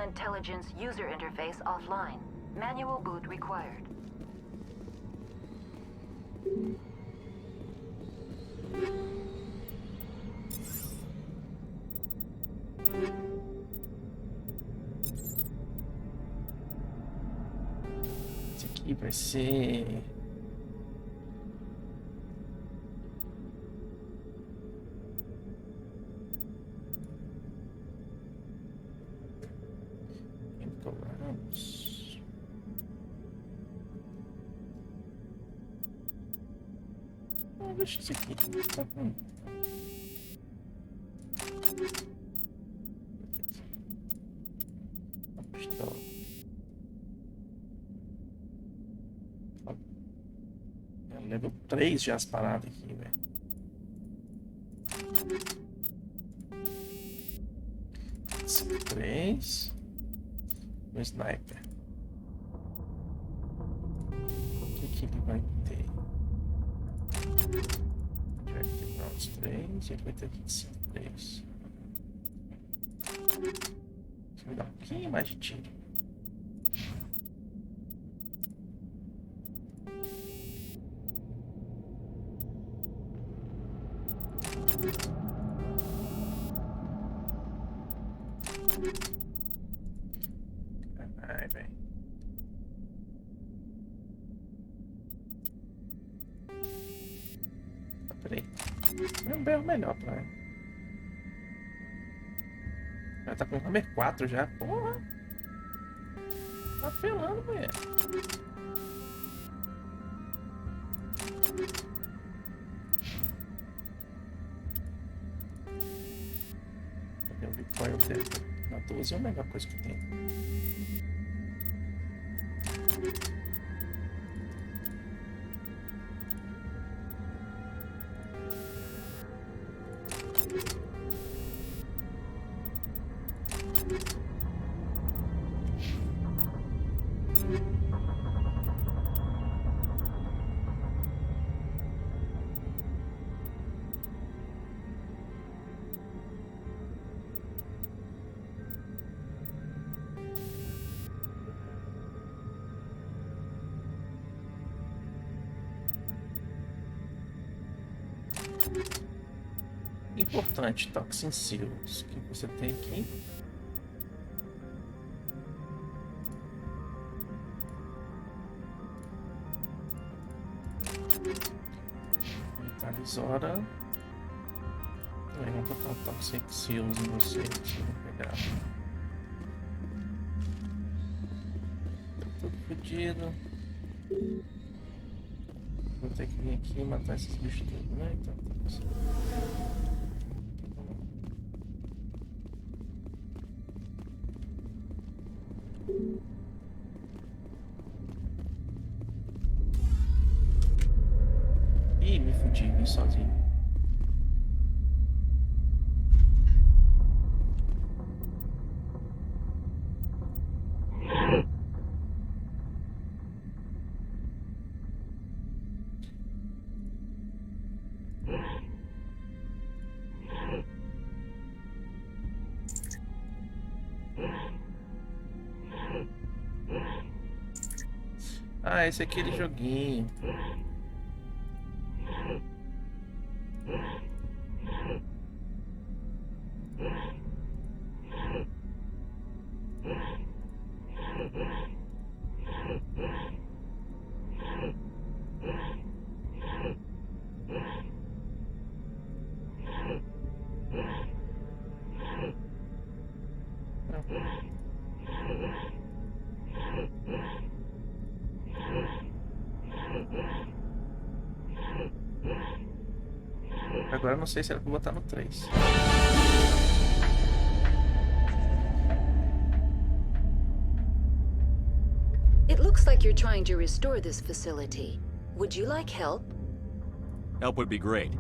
intelligence user interface offline. Manual boot required. Esse aqui vai ser... Deixa isso aqui. Tá bom. Level 3 já as paradas aqui, velho. Três. No sniper. O que ele vai ter? Vai ter rounds 3 e ele vai ter 23. Deixa eu dar um pouquinho mais de tiro. Ai, velho. Peraí. É um berro melhor pra ela. Ela tá com o número 4 já. Porra. Tá apelando, velho. Cadê o recoil dele? Na 12 é a melhor coisa que tem. Importante, Toxin Seals. O que você tem aqui? Vitalizora. Vamos botar um Toxic Seals em você. Deixa eu pegar. Tá tudo fodido. Vou ter que vir aqui e matar esses bichos todos, né? Então tá Ih, me fudi, vim sozinho. Ah, esse é aquele joguinho. Agora eu não sei se era pra botar no 3. It looks like you're trying to restore this facility. Would you like help? Help would be great.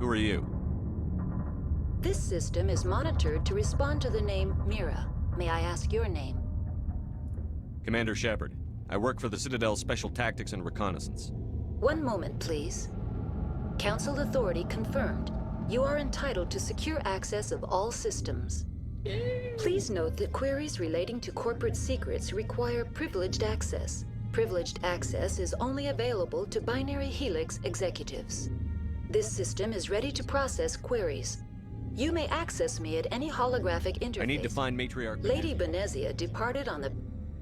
Who are you? This system is monitored to respond to the name Mira. May I ask your name? Commander Shepard. I work for the Citadel's Special Tactics and Reconnaissance. One moment, please. Council authority confirmed. You are entitled to secure access of all systems. Please note that queries relating to corporate secrets require privileged access. Privileged access is only available to Binary Helix executives. This system is ready to process queries. You may access me at any holographic interface. I need to find Matriarch. Lady Benezia departed on the...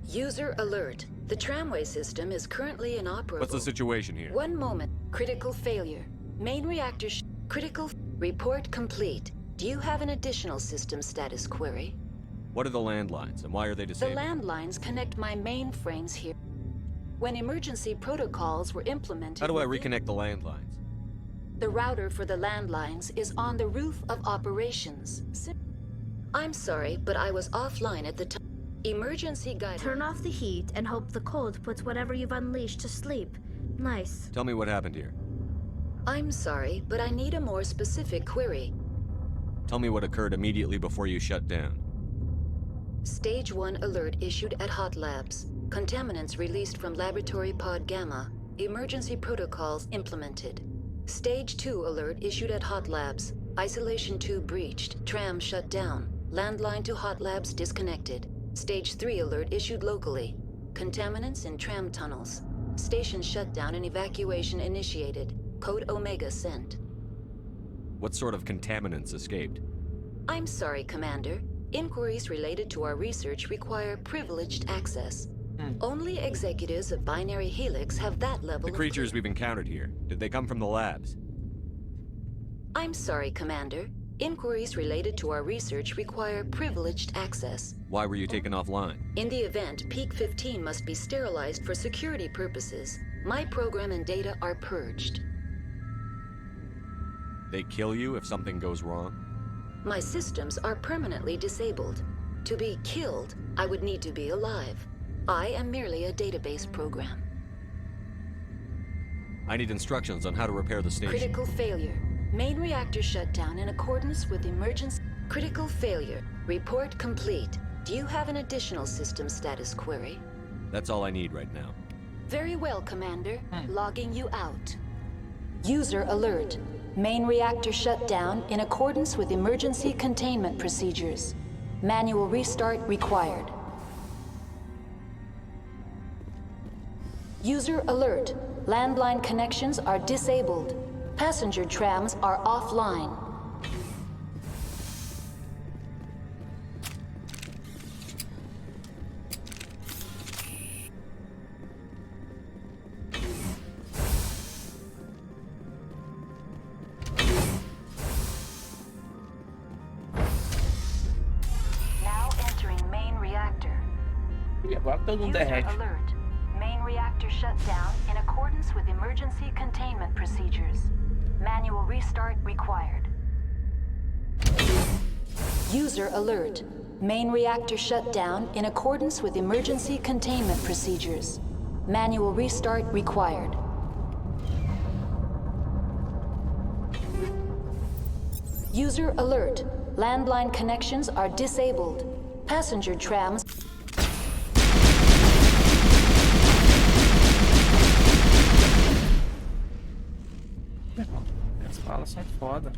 User alert. The tramway system is currently inoperable. What's the situation here? One moment. Critical failure. Main reactor critical... Report complete. Do you have an additional system status query? What are the landlines, and why are they The disabled? landlines connect my mainframes here. When emergency protocols were implemented... How do I reconnect the landlines? The router for the landlines is on the roof of operations. I'm sorry, but I was offline at the time. Emergency guide. Turn off the heat and hope the cold puts whatever you've unleashed to sleep. Nice. Tell me what happened here. I'm sorry, but I need a more specific query. Tell me what occurred immediately before you shut down. Stage 1 alert issued at Hot Labs. Contaminants released from Laboratory Pod Gamma. Emergency protocols implemented. Stage 2 alert issued at Hot Labs. Isolation 2 breached. Tram shut down. Landline to Hot Labs disconnected. Stage 3 alert issued locally. Contaminants in tram tunnels. Station shutdown and evacuation initiated. Code Omega sent. What sort of contaminants escaped? I'm sorry, Commander. Inquiries related to our research require privileged access. Only executives of Binary Helix have that level The creatures we've encountered here, did they come from the labs? I'm sorry, Commander. Inquiries related to our research require privileged access. Why were you taken offline? In the event, Peak 15 must be sterilized for security purposes. My program and data are purged. They kill you if something goes wrong? My systems are permanently disabled. To be killed, I would need to be alive. I am merely a database program. I need instructions on how to repair the station. Critical failure. Main reactor shutdown in accordance with emergency... Critical failure. Report complete. Do you have an additional system status query? That's all I need right now. Very well, Commander. Logging you out. User alert. Main reactor shut down in accordance with emergency containment procedures. Manual restart required. User alert. Landline connections are disabled. Passenger trams are offline. Now entering main reactor. E agora todo mundo derrete. Alert. Main reactor shut down in accordance with emergency containment procedures. Manual restart required. User alert. Main reactor shut down in accordance with emergency containment procedures. Manual restart required. User alert. Landline connections are disabled. Passenger trams... As balas são foda.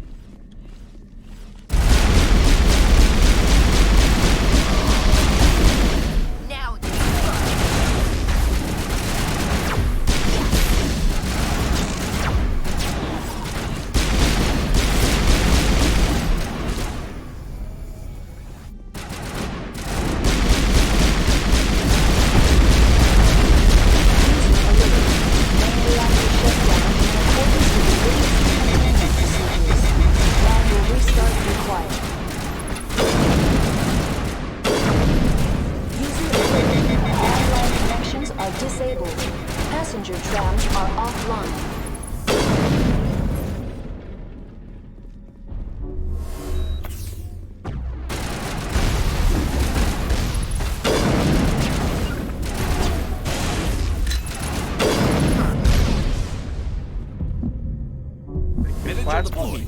Quase morri.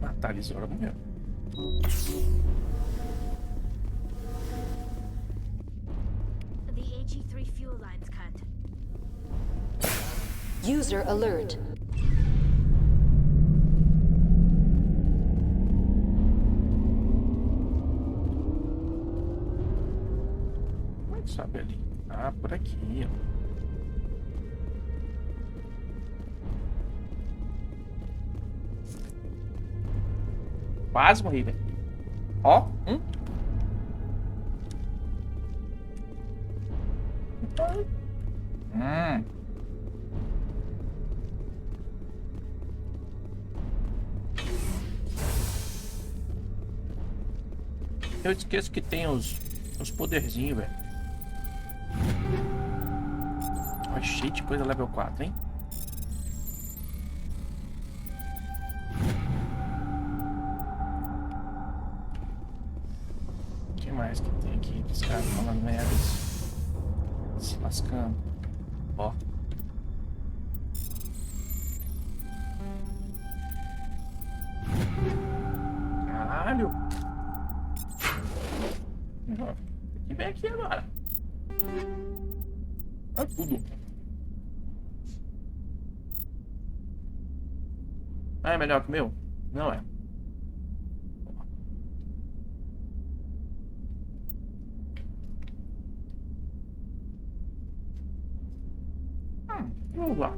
Matar a Isora morreu. The AG3 fuel line's cut. User alert. Aqui, ó. Quase morri, velho. Ó. Eu esqueço que tem os poderzinhos, velho. Ó, cheio de coisa level 4, hein? O que mais que tem aqui? Os caras falando merda. Se lascando. Ó. Caralho. E vem aqui agora. Olha tudo. Ah, é melhor que o meu? Não é. Vamos lá.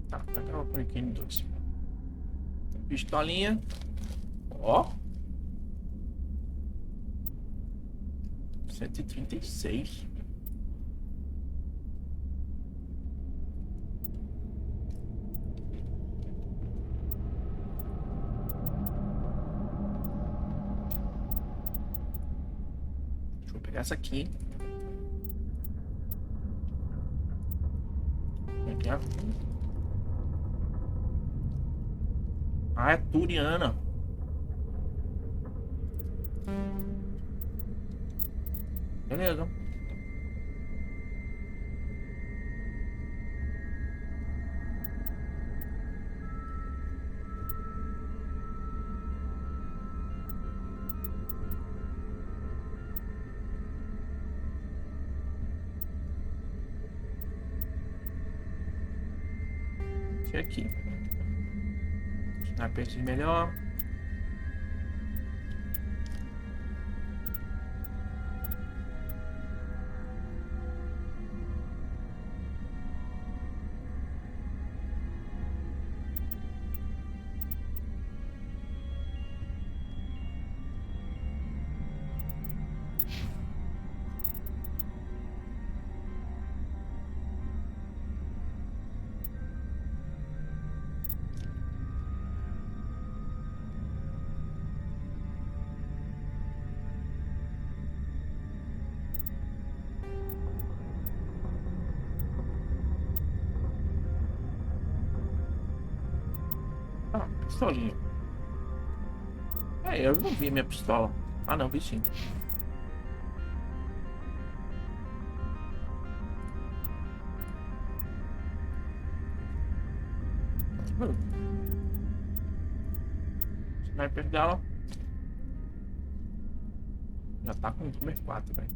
Tá, pegar o Hurricane 2. Pistolinha. Ó. 136. Deixa eu pegar essa aqui. Aqui, ó. Ah, é Turiana. Beleza. Esse aqui. Sniper melhor. Ah, pistolinha. É, eu não vi minha pistola. Ah, não, vi sim. Sniper dela. Já tá com número 4, velho.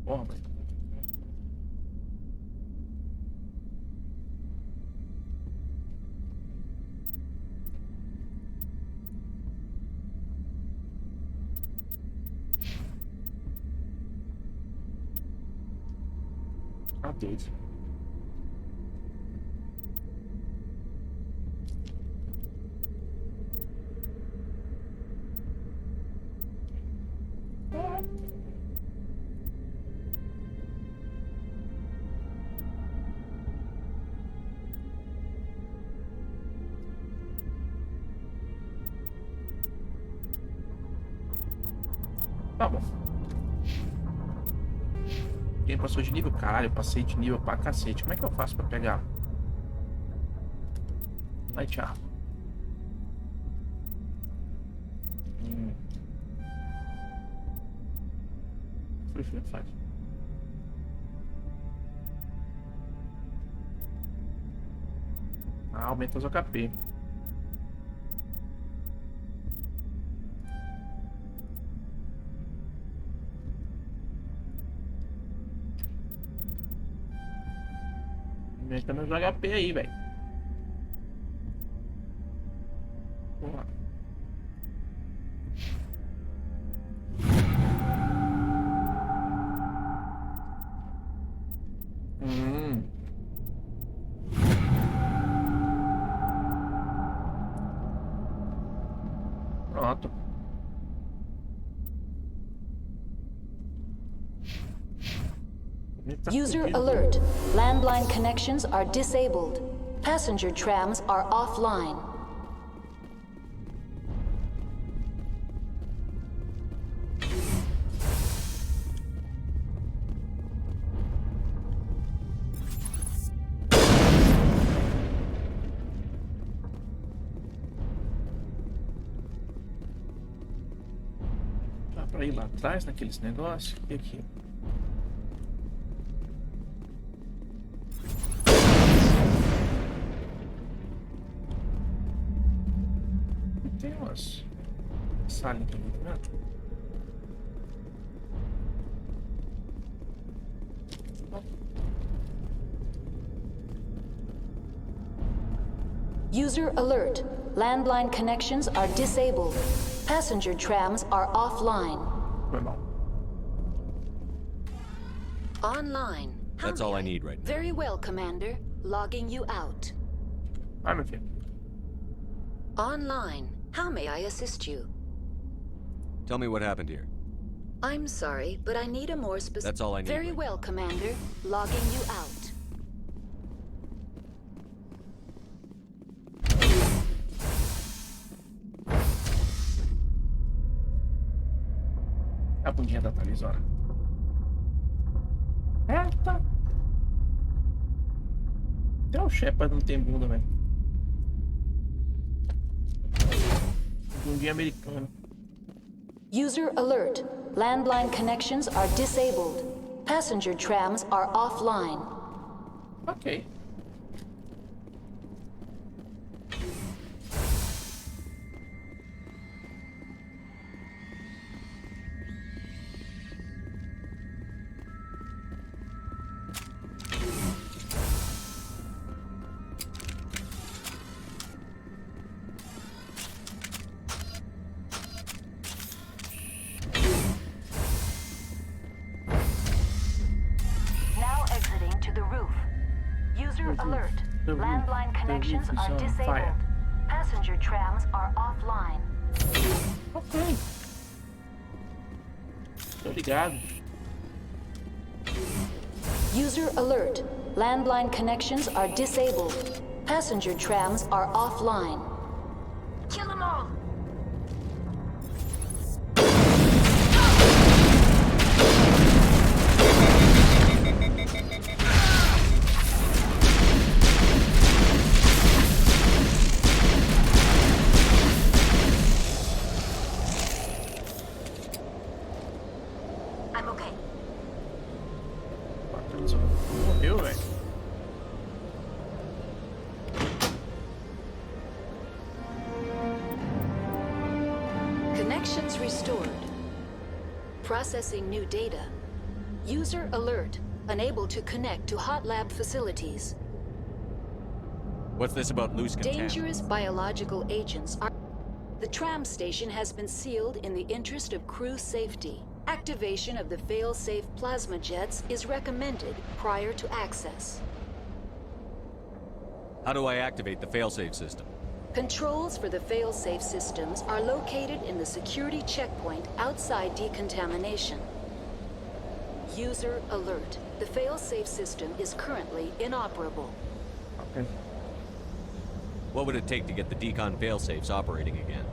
Porra, velho. Deus. Tá bom. Quem passou de nível? Caralho, eu passei de nível pra cacete. Como é que eu faço pra pegar? Light Armor. Faz. Ah, aumenta os HP. Aumenta meus HP aí, velho. Vamos lá. User alert. Landline connections are disabled. Passenger trams are offline. Dá pra ir lá atrás naqueles negócios? E aqui? Tem umas salinhas também, tá vendo? User alert. Landline connections are disabled. Passenger trams are offline. Online. That's all I need right now. Very well, Commander. Logging you out. I'm with you. Online. How may I assist you? Tell me what happened here. I'm sorry, but I need a more specific... That's all I need. Very well, Commander. Logging you out. A bundinha da Thalys, ora. Eita! Até o Shepard não tem bunda, velho. Bundinha americana. User alert. Landline connections are disabled. Passenger trams are offline. Ok. Now exiting to the roof. User alert. Landline connections are disabled. Passenger trams are offline. Ok. Tô ligado. User alert. Landline connections are disabled. Passenger trams are offline. Kill them all! I'm okay. Morreu, velho. Connections restored. Processing new data. User alert. Unable to connect to hot lab facilities. What's this about loose contaminants? Dangerous biological agents are... The tram station has been sealed in the interest of crew safety. Activation of the fail-safe plasma jets is recommended prior to access. How do I activate the failsafe system? Controls for the fail-safe systems are located in the security checkpoint outside decontamination. User alert. The fail-safe system is currently inoperable. Okay. What would it take to get the decon failsafes operating again?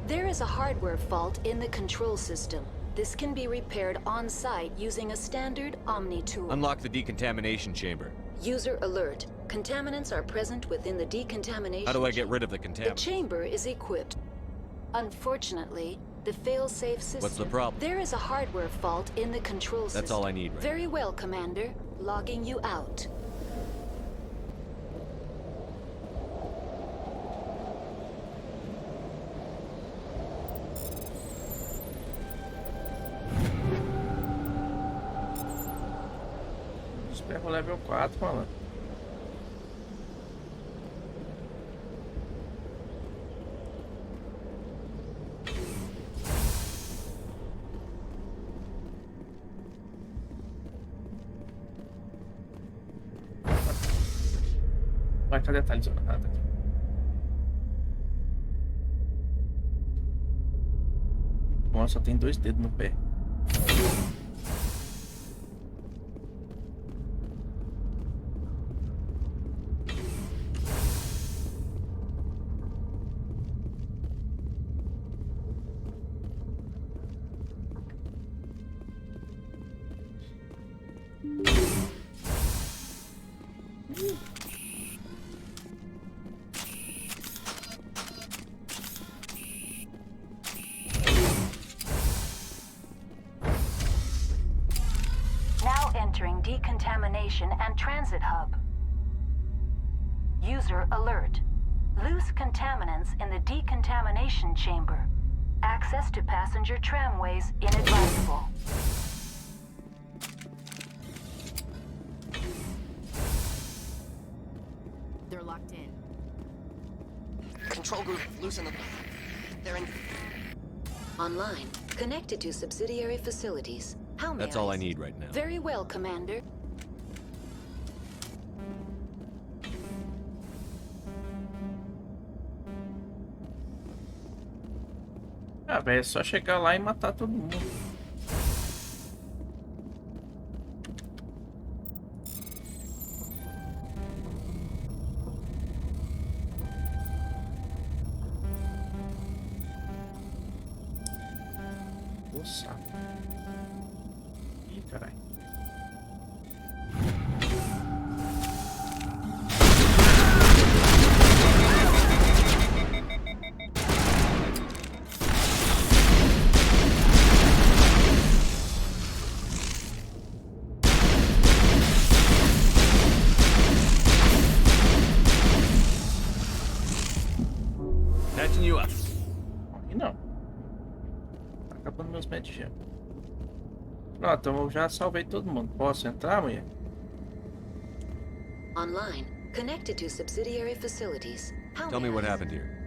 There is a hardware fault in the control system. This can be repaired on-site using a standard Omni tool. Unlock the decontamination chamber. User alert. Contaminants are present within the decontamination. How do I get rid of the contaminants? The chamber is equipped. Unfortunately, the fail-safe system... What's the problem? There is a hardware fault in the control system. That's all I need right Very well, Commander. Logging you out. Espera o level 4, malandro. Vai, cadê a Thalys? Ah, tá aqui. Bom, só tem 2 dedos no pé. Now entering decontamination and transit hub. User alert. Loose contaminants in the decontamination chamber. Access to passenger tramways inadvisable. They're locked in. Control group, loosen them. They're in. Online. Connected to subsidiary facilities. How may That's all I need right now. Very well, Commander. Ah, velho, é só chegar lá e matar todo mundo. Nossa. Ih, caralho. Catching you up. E não. Tá acabando meus médios já. Pronto, então eu já salvei todo mundo. Posso entrar, mulher? Online. Connected to subsidiary facilities. How Tell me may what I- happened here.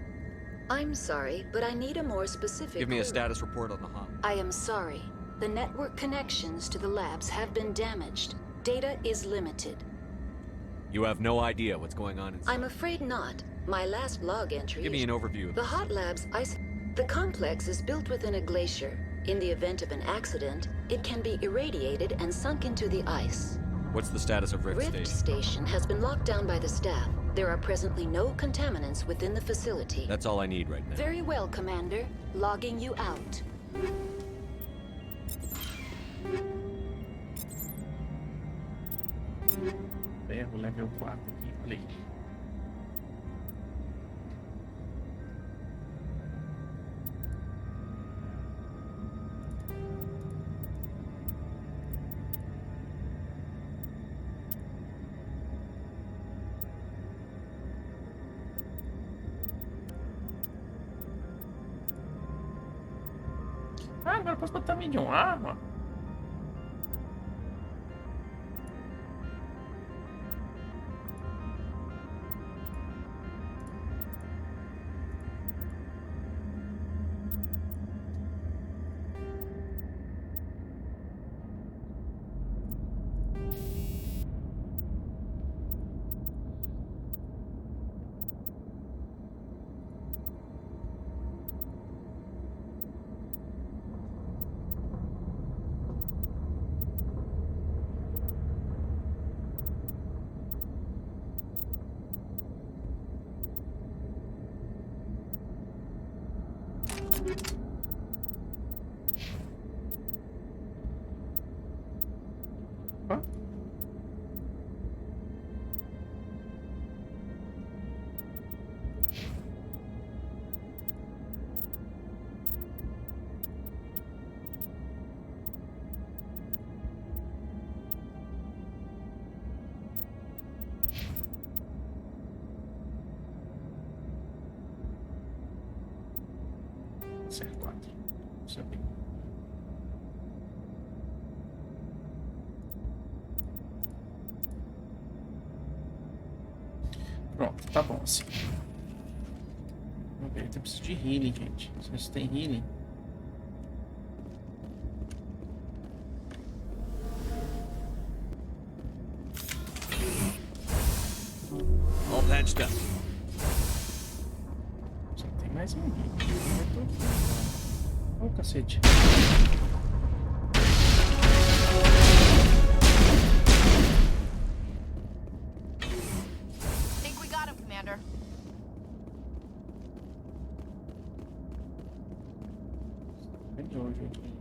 I'm sorry, but I need a more specific Give me a clue. status report on the hop. I am sorry. The network connections to the labs have been damaged. Data is limited. You have no idea what's going on inside. I'm afraid not. My last log entry. Give me an overview of The this. hot labs. The complex is built within a glacier. In the event of an accident, it can be irradiated and sunk into the ice. What's the status of Rift Rift Station? Station has been locked down by the staff. There are presently no contaminants within the facility. That's all I need right now. Very well, Commander. Logging you out. Ferro, level 4 aqui, falei. Ah, agora eu posso botar medium arma. C4. Sabe? Pronto, tá bom assim. Vamos ver, eu preciso de healing, gente. Se você tem healing. All patched up. Só tem mais ninguém. Ô, cacete. Think we got him, Commander. É de hoje aqui.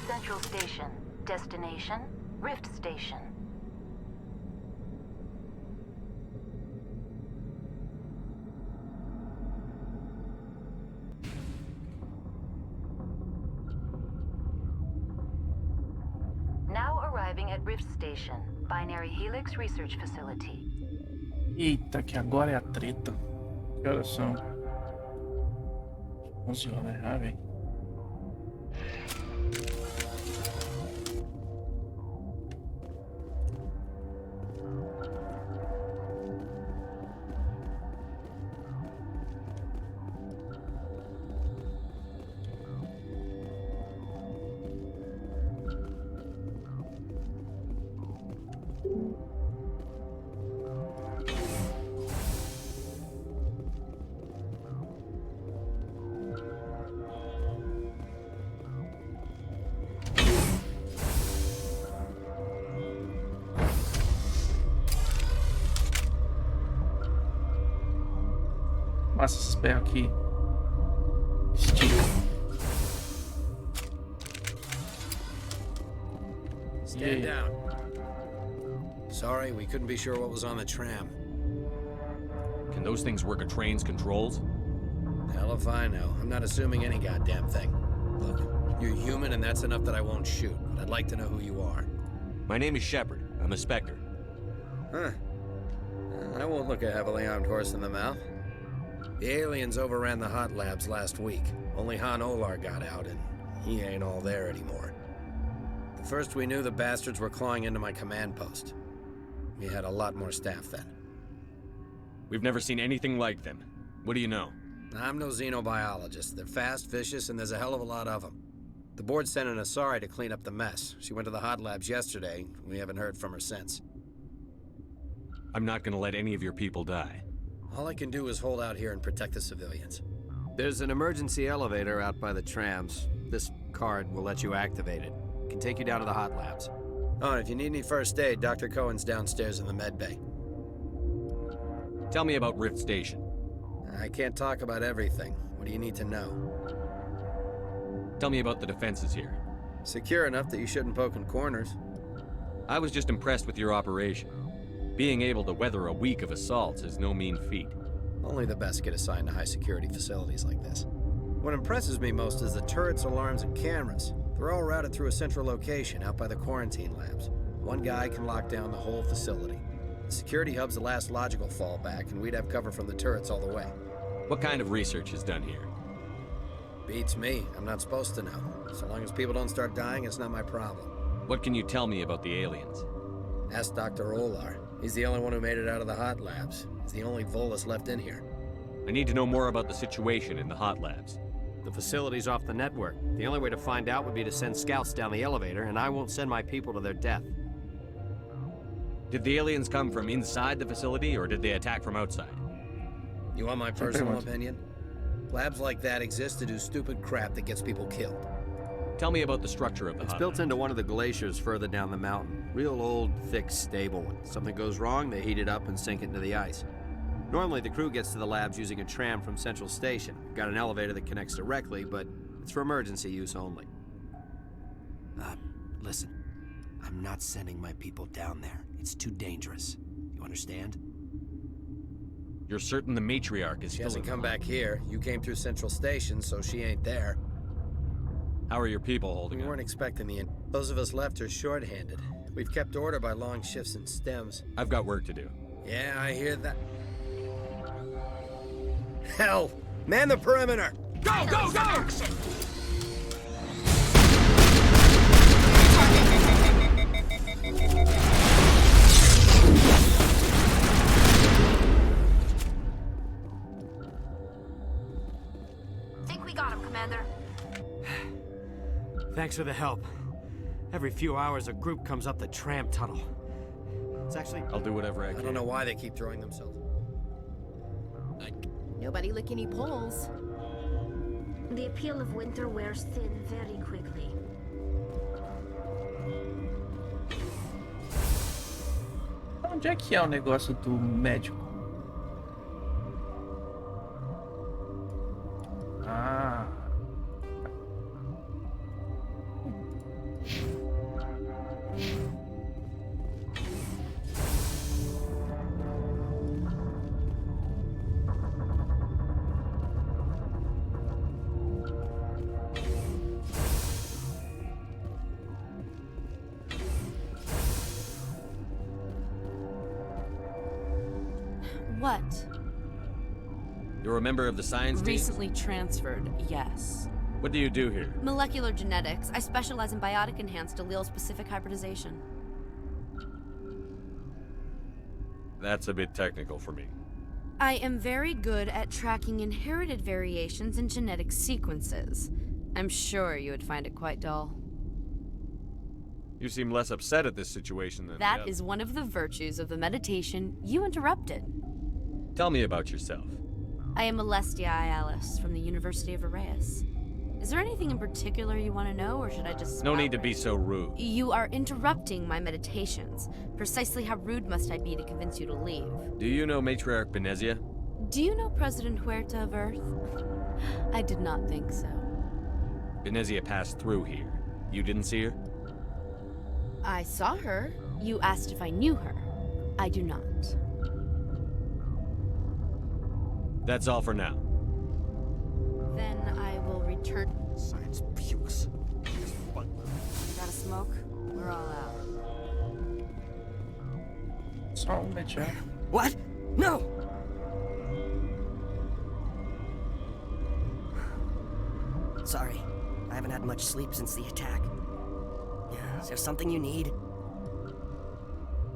Central Station. Destination, Rift Station. Now arriving at Rift Station, Binary Helix Research Facility. Eita, que agora é a treta. Que horas são? 11 horas já, velho. Passa esses pés aqui. Estica. Stand down. Sorry, we couldn't be sure what was on the tram. Can those things work a train's controls? Hell if I know. I'm not assuming any goddamn thing. Look, you're human and that's enough that I won't shoot, but I'd like to know who you are. My name is Shepard. I'm a Spectre. Huh. I won't look a heavily armed horse in the mouth. The aliens overran the hot labs last week. Only Han Olar got out, and he ain't all there anymore. The first we knew, the bastards were clawing into my command post. We had a lot more staff then. We've never seen anything like them. What do you know? I'm no xenobiologist. They're fast, vicious, and there's a hell of a lot of them. The board sent an Asari to clean up the mess. She went to the hot labs yesterday. We haven't heard from her since. I'm not gonna let any of your people die. All I can do is hold out here and protect the civilians. There's an emergency elevator out by the trams. This card will let you activate it. It can take you down to the hot labs. Oh, and if you need any first aid, Dr. Cohen's downstairs in the med bay. Tell me about Rift Station. I can't talk about everything. What do you need to know? Tell me about the defenses here. Secure enough that you shouldn't poke in corners. I was just impressed with your operation. Being able to weather a week of assaults is no mean feat. Only the best get assigned to high-security facilities like this. What impresses me most is the turrets, alarms, and cameras. They're all routed through a central location out by the quarantine labs. One guy can lock down the whole facility. The security hub's the last logical fallback, and we'd have cover from the turrets all the way. What kind of research is done here? Beats me. I'm not supposed to know. So long as people don't start dying, it's not my problem. What can you tell me about the aliens? Ask Dr. Olar. He's the only one who made it out of the hot labs. He's the only Volus left in here. I need to know more about the situation in the hot labs. The facility's off the network. The only way to find out would be to send scouts down the elevator, and I won't send my people to their death. Did the aliens come from inside the facility, or did they attack from outside? You want my personal opinion? Labs like that exist to do stupid crap that gets people killed. Tell me about the structure of the It's hut. built into one of the glaciers further down the mountain. Real old, thick, stable one. Something goes wrong, they heat it up and sink it into the ice. Normally, the crew gets to the labs using a tram from Central Station. Got an elevator that connects directly, but it's for emergency use only. Listen. I'm not sending my people down there. It's too dangerous. You understand? You're certain the matriarch is She still hasn't in come the hut? back here. You came through Central Station, so she ain't there. How are your people holding We up? weren't expecting the... Those of us left are short-handed. We've kept order by long shifts and stems. I've got work to do. Yeah, I hear that. Hell! Man the perimeter! Go, go, go! Think we got him, Commander. Thanks for the help. Every few hours, a group comes up the tram tunnel. It's actually... I'll do whatever I can. I don't know why they keep throwing themselves. Nobody lick any poles. The appeal of winter wears thin very quickly. Onde é que é o negócio do médico? Ah. What? You're a member of the science team? Recently transferred, yes. What do you do here? Molecular genetics. I specialize in biotic-enhanced allele-specific hybridization. That's a bit technical for me. I am very good at tracking inherited variations in genetic sequences. I'm sure you would find it quite dull. You seem less upset at this situation than That is one of the virtues of the meditation you interrupted. Tell me about yourself. I am Alestia Alice from the University of Arraeus. Is there anything in particular you want to know, or should I just... No need to be so rude. You are interrupting my meditations. Precisely how rude must I be to convince you to leave? Do you know Matriarch Benezia? Do you know President Huerta of Earth? I did not think so. Benezia passed through here. You didn't see her? I saw her. You asked if I knew her. I do not. That's all for now. Then I will return. Science pukes. Got a smoke? We're all out. Song that you. What? No! Sorry, I haven't had much sleep since the attack. Yeah, is there something you need?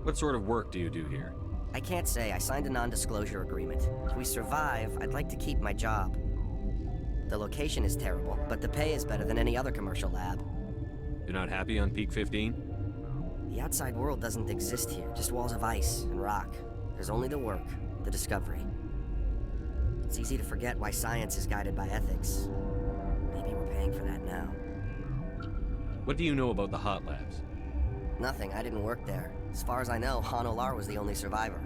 What sort of work do you do here? I can't say. I signed a non-disclosure agreement. If we survive, I'd like to keep my job. The location is terrible, but the pay is better than any other commercial lab. You're not happy on Peak 15? The outside world doesn't exist here, just walls of ice and rock. There's only the work, the discovery. It's easy to forget why science is guided by ethics. Maybe we're paying for that now. What do you know about the hot labs? Nothing, I didn't work there. As far as I know, Han Olar was the only survivor.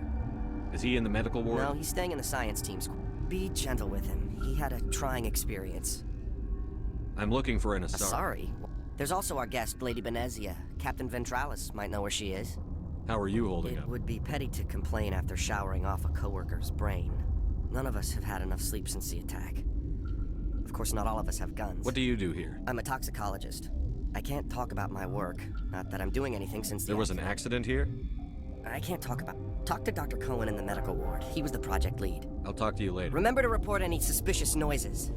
Is he in the medical ward? No, he's staying in the science team's. Be gentle with him. He had a trying experience. I'm looking for an Asari. Asari? There's also our guest, Lady Benezia. Captain Ventralis might know where she is. How are you holding up? It would be petty to complain after showering off a coworker's brain. None of us have had enough sleep since the attack. Of course, not all of us have guns. What do you do here? I'm a toxicologist. I can't talk about my work. Not that I'm doing anything since There was an accident here? I can't talk about... Talk to Dr. Cohen in the medical ward. He was the project lead. I'll talk to you later. Remember to report any suspicious noises.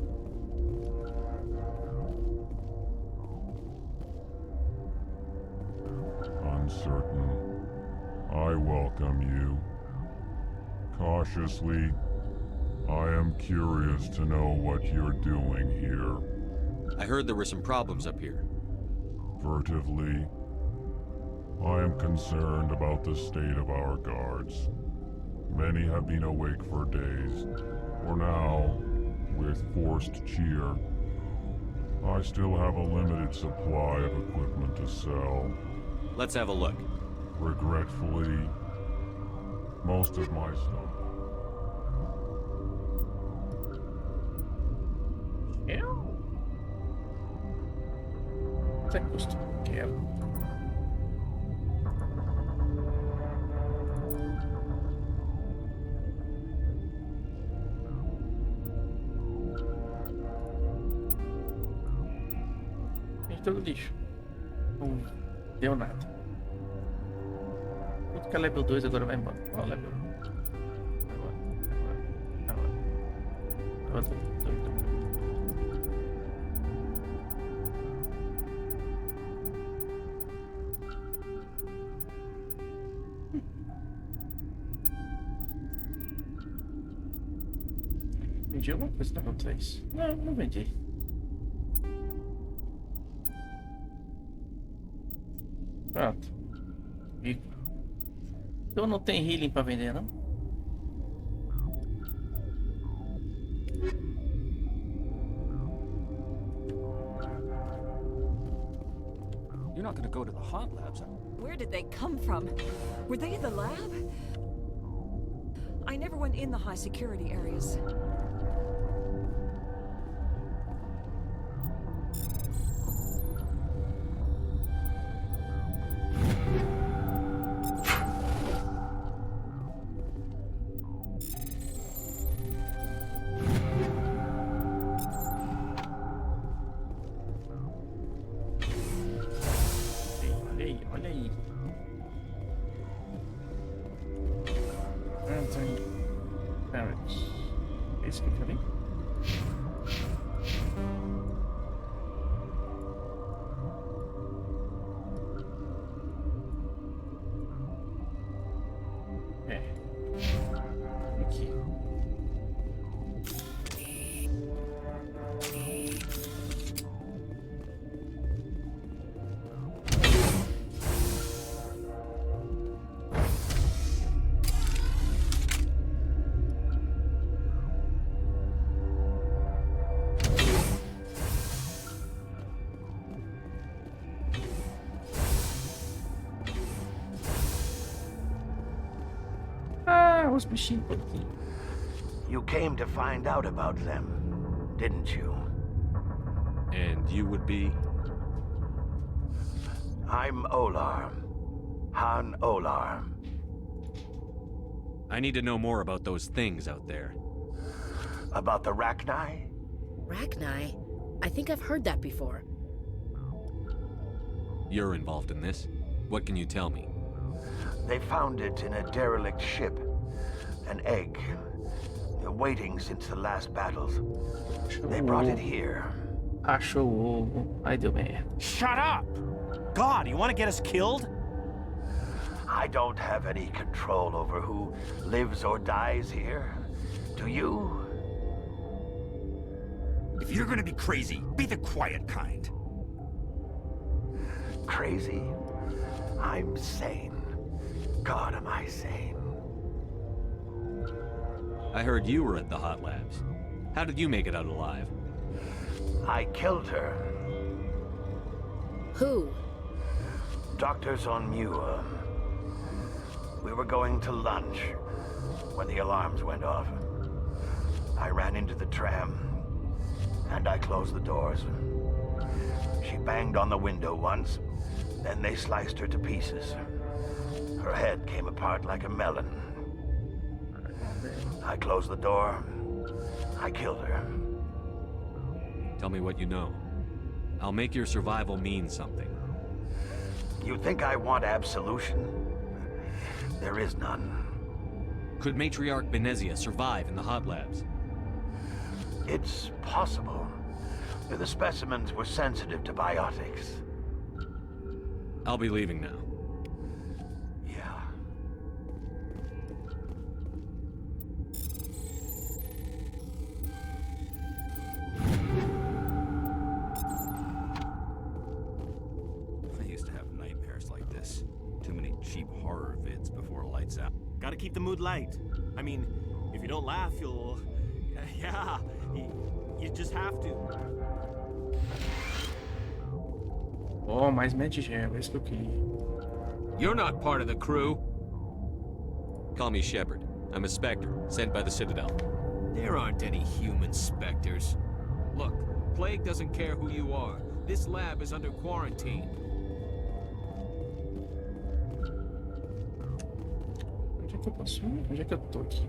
Uncertain. I welcome you. Cautiously, I am curious to know what you're doing here. I heard there were some problems up here. Furtively, I am concerned about the state of our guards. Many have been awake for days, or now, with forced cheer. I still have a limited supply of equipment to sell. Let's have a look. Regretfully, most of my stuff. Até custo. Quero. Todo lixo. Não deu nada. Tudo que é level 2 agora vai embora. Qual é o level 1? Agora. Vendi alguma coisa no level 3? Não, não vendi. Pronto. Então não tem healing pra vender, não? You're not gonna go to the hot labs, huh? Where did they come from? Were they in the lab? I never went in the high security areas. Olha aí. esse aqui pra mim? É. Aqui. Ah, os bichinhos por aqui. You came to find out about them, didn't you? And you would be? I'm Olar. Han Olar. I need to know more about those things out there. About the Rachni? Rachni? I think I've heard that before. You're involved in this. What can you tell me? They found it in a derelict ship. An egg. Waiting since the last battles. They brought it here. Achou o ovo. Aí deu merda. Shut up! God, you want to get us killed? I don't have any control over who lives or dies here. Do you? If you're gonna be crazy, be the quiet kind. Crazy? I'm sane. God, am I sane? I heard you were at the hot labs. How did you make it out alive? I killed her. Who? Doctors on Muir. We were going to lunch when the alarms went off. I ran into the tram, and I closed the doors. She banged on the window once, then they sliced her to pieces. Her head came apart like a melon. I closed the door. I killed her. Tell me what you know. I'll make your survival mean something. You think I want absolution? There is none. Could Matriarch Benezia survive in the hot labs? It's possible. The specimens were sensitive to biotics. I'll be leaving now. Yeah. I used to have nightmares like this. Too many cheap horror vids before lights out. Gotta keep the mood light. I mean, if you don't laugh, you'll... Yeah, you just have to. Oh, mais medigel, é isso que eu queria. You're not part of the crew. Call me Shepard. I'm a Spectre, sent by the Citadel. There aren't any human specters. Look, Plague doesn't care who you are. This lab is under quarantine. Onde é que eu posso ir? Onde é que eu tô aqui?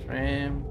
Tram.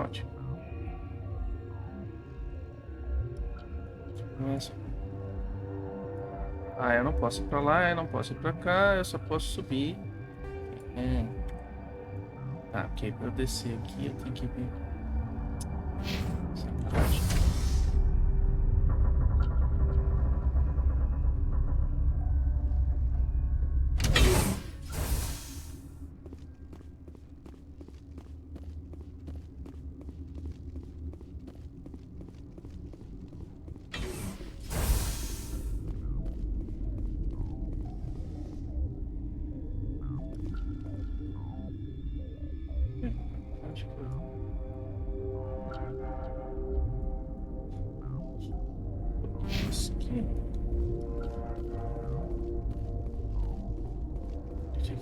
Onde? Ah, eu não posso ir pra lá, eu não posso ir pra cá, eu só posso subir. Tá, ok, pra eu descer aqui eu tenho que vir. Sacanagem.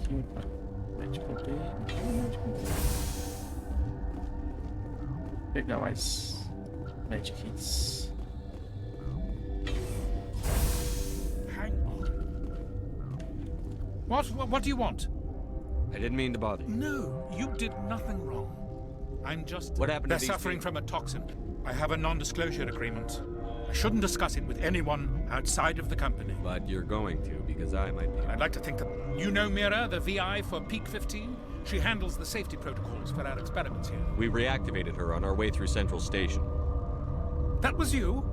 aqui pra Medical Bay. Pegar mais Magic Hits. Hang on. What do you want? I didn't mean to bother you. No, you did nothing wrong. I'm just... What happened to They're these suffering people? from a toxin. I have a non-disclosure agreement. I shouldn't discuss it with anyone outside of the company. But you're going to, because I might be. I'd like to think that... You know Mira, the VI for Peak 15? She handles the safety protocols for our experiments here. We reactivated her on our way through Central Station. That was you?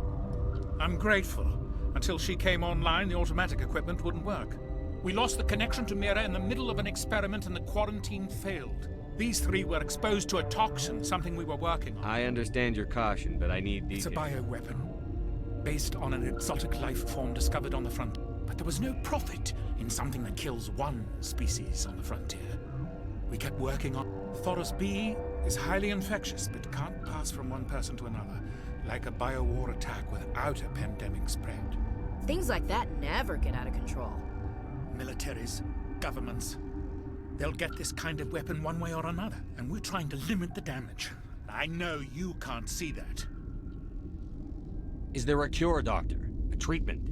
I'm grateful. Until she came online, the automatic equipment wouldn't work. We lost the connection to Mira in the middle of an experiment and the quarantine failed. These three were exposed to a toxin, something we were working on. I understand your caution, but I need details. It's a bioweapon, based on an exotic life form discovered on the front. But there was no profit in something that kills one species on the frontier. We kept working on... Thoros B is highly infectious, but can't pass from one person to another, like a biowar attack without a pandemic spread. Things like that never get out of control. Militaries, governments, they'll get this kind of weapon one way or another, and we're trying to limit the damage. I know you can't see that. Is there a cure, Doctor? A treatment?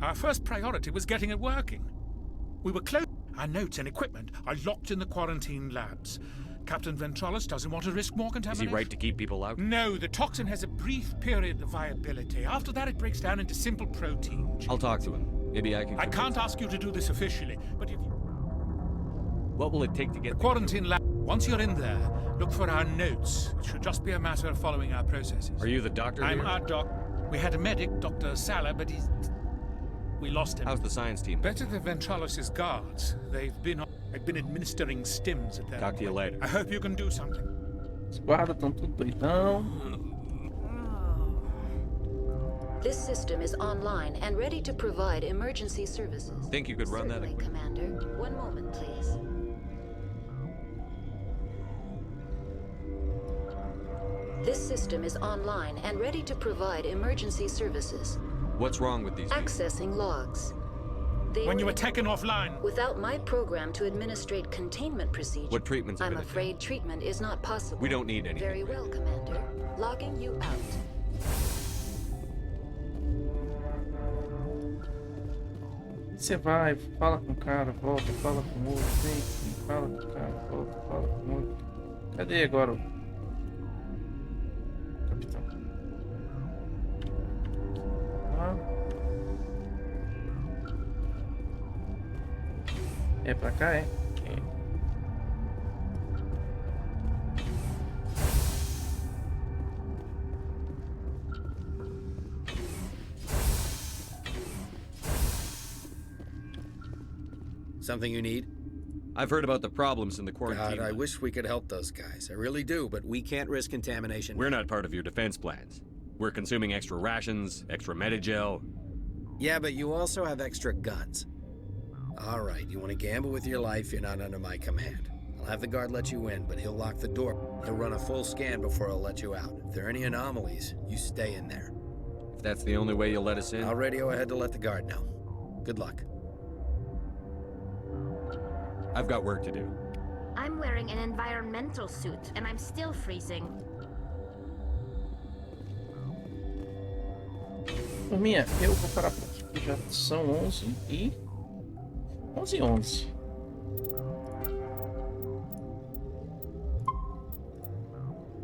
Our first priority was getting it working. We were close. Our notes and equipment are locked in the quarantine labs. Captain Ventralis doesn't want to risk more Is contamination. he right to keep people out? No, the toxin has a brief period of viability. After that, it breaks down into simple protein. I'll talk to him. Maybe I can... I can't ask you to do this officially, but if you... What will it take to get... The quarantine lab... Once you're in there, look for our notes. It should just be a matter of following our processes. Are you the doctor I'm here? our doc. We had a medic, Dr. Sala, but we lost him. How's the science team? Better than Ventralis' guards. They've been administering stims at their... Talk to you later. I hope you can do something. Os guardas estão tudo doidão. This system is online and ready to provide emergency services. Think you could run that? Certainly, Commander. One moment, please. This system is online and ready to provide emergency services. What's wrong with these people? Accessing logs. They When you were taken offline. Without my program to administrate containment procedures, What treatments have I'm been afraid treatment is not possible. We don't need anything. Very well, Commander. Logging you out. Você vai, fala com o cara, volta, fala com o outro, vem aqui, fala com o cara, volta, fala com o outro. Cadê agora o capitão? Ah. É pra cá, é? É. Something you need? I've heard about the problems in the quarantine. God, I wish we could help those guys. I really do, but we can't risk contamination. We're not part of your defense plans. We're consuming extra rations, extra Medigel. Yeah, but you also have extra guns. All right, you want to gamble with your life, you're not under my command. I'll have the guard let you in, but he'll lock the door. He'll run a full scan before he'll let you out. If there are any anomalies, you stay in there. If that's the only way you'll let us in? I'll radio ahead to let the guard know. Good luck. I've got work to do. I'm wearing an environmental suit, and I'm still freezing. Turminha, eu vou parar por aqui, porque já são 11 e 11.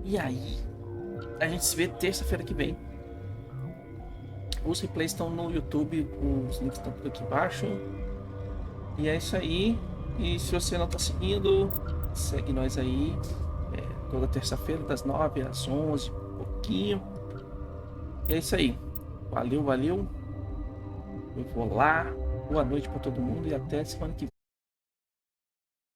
E aí, a gente se vê terça-feira que vem. Os replays estão no YouTube, os links estão tudo aqui embaixo. E é isso aí. E se você não está seguindo, segue nós aí. Toda terça-feira, das 9 às 11, um pouquinho. E é isso aí. Valeu, valeu. Eu vou lá. Boa noite para todo mundo e até semana que vem.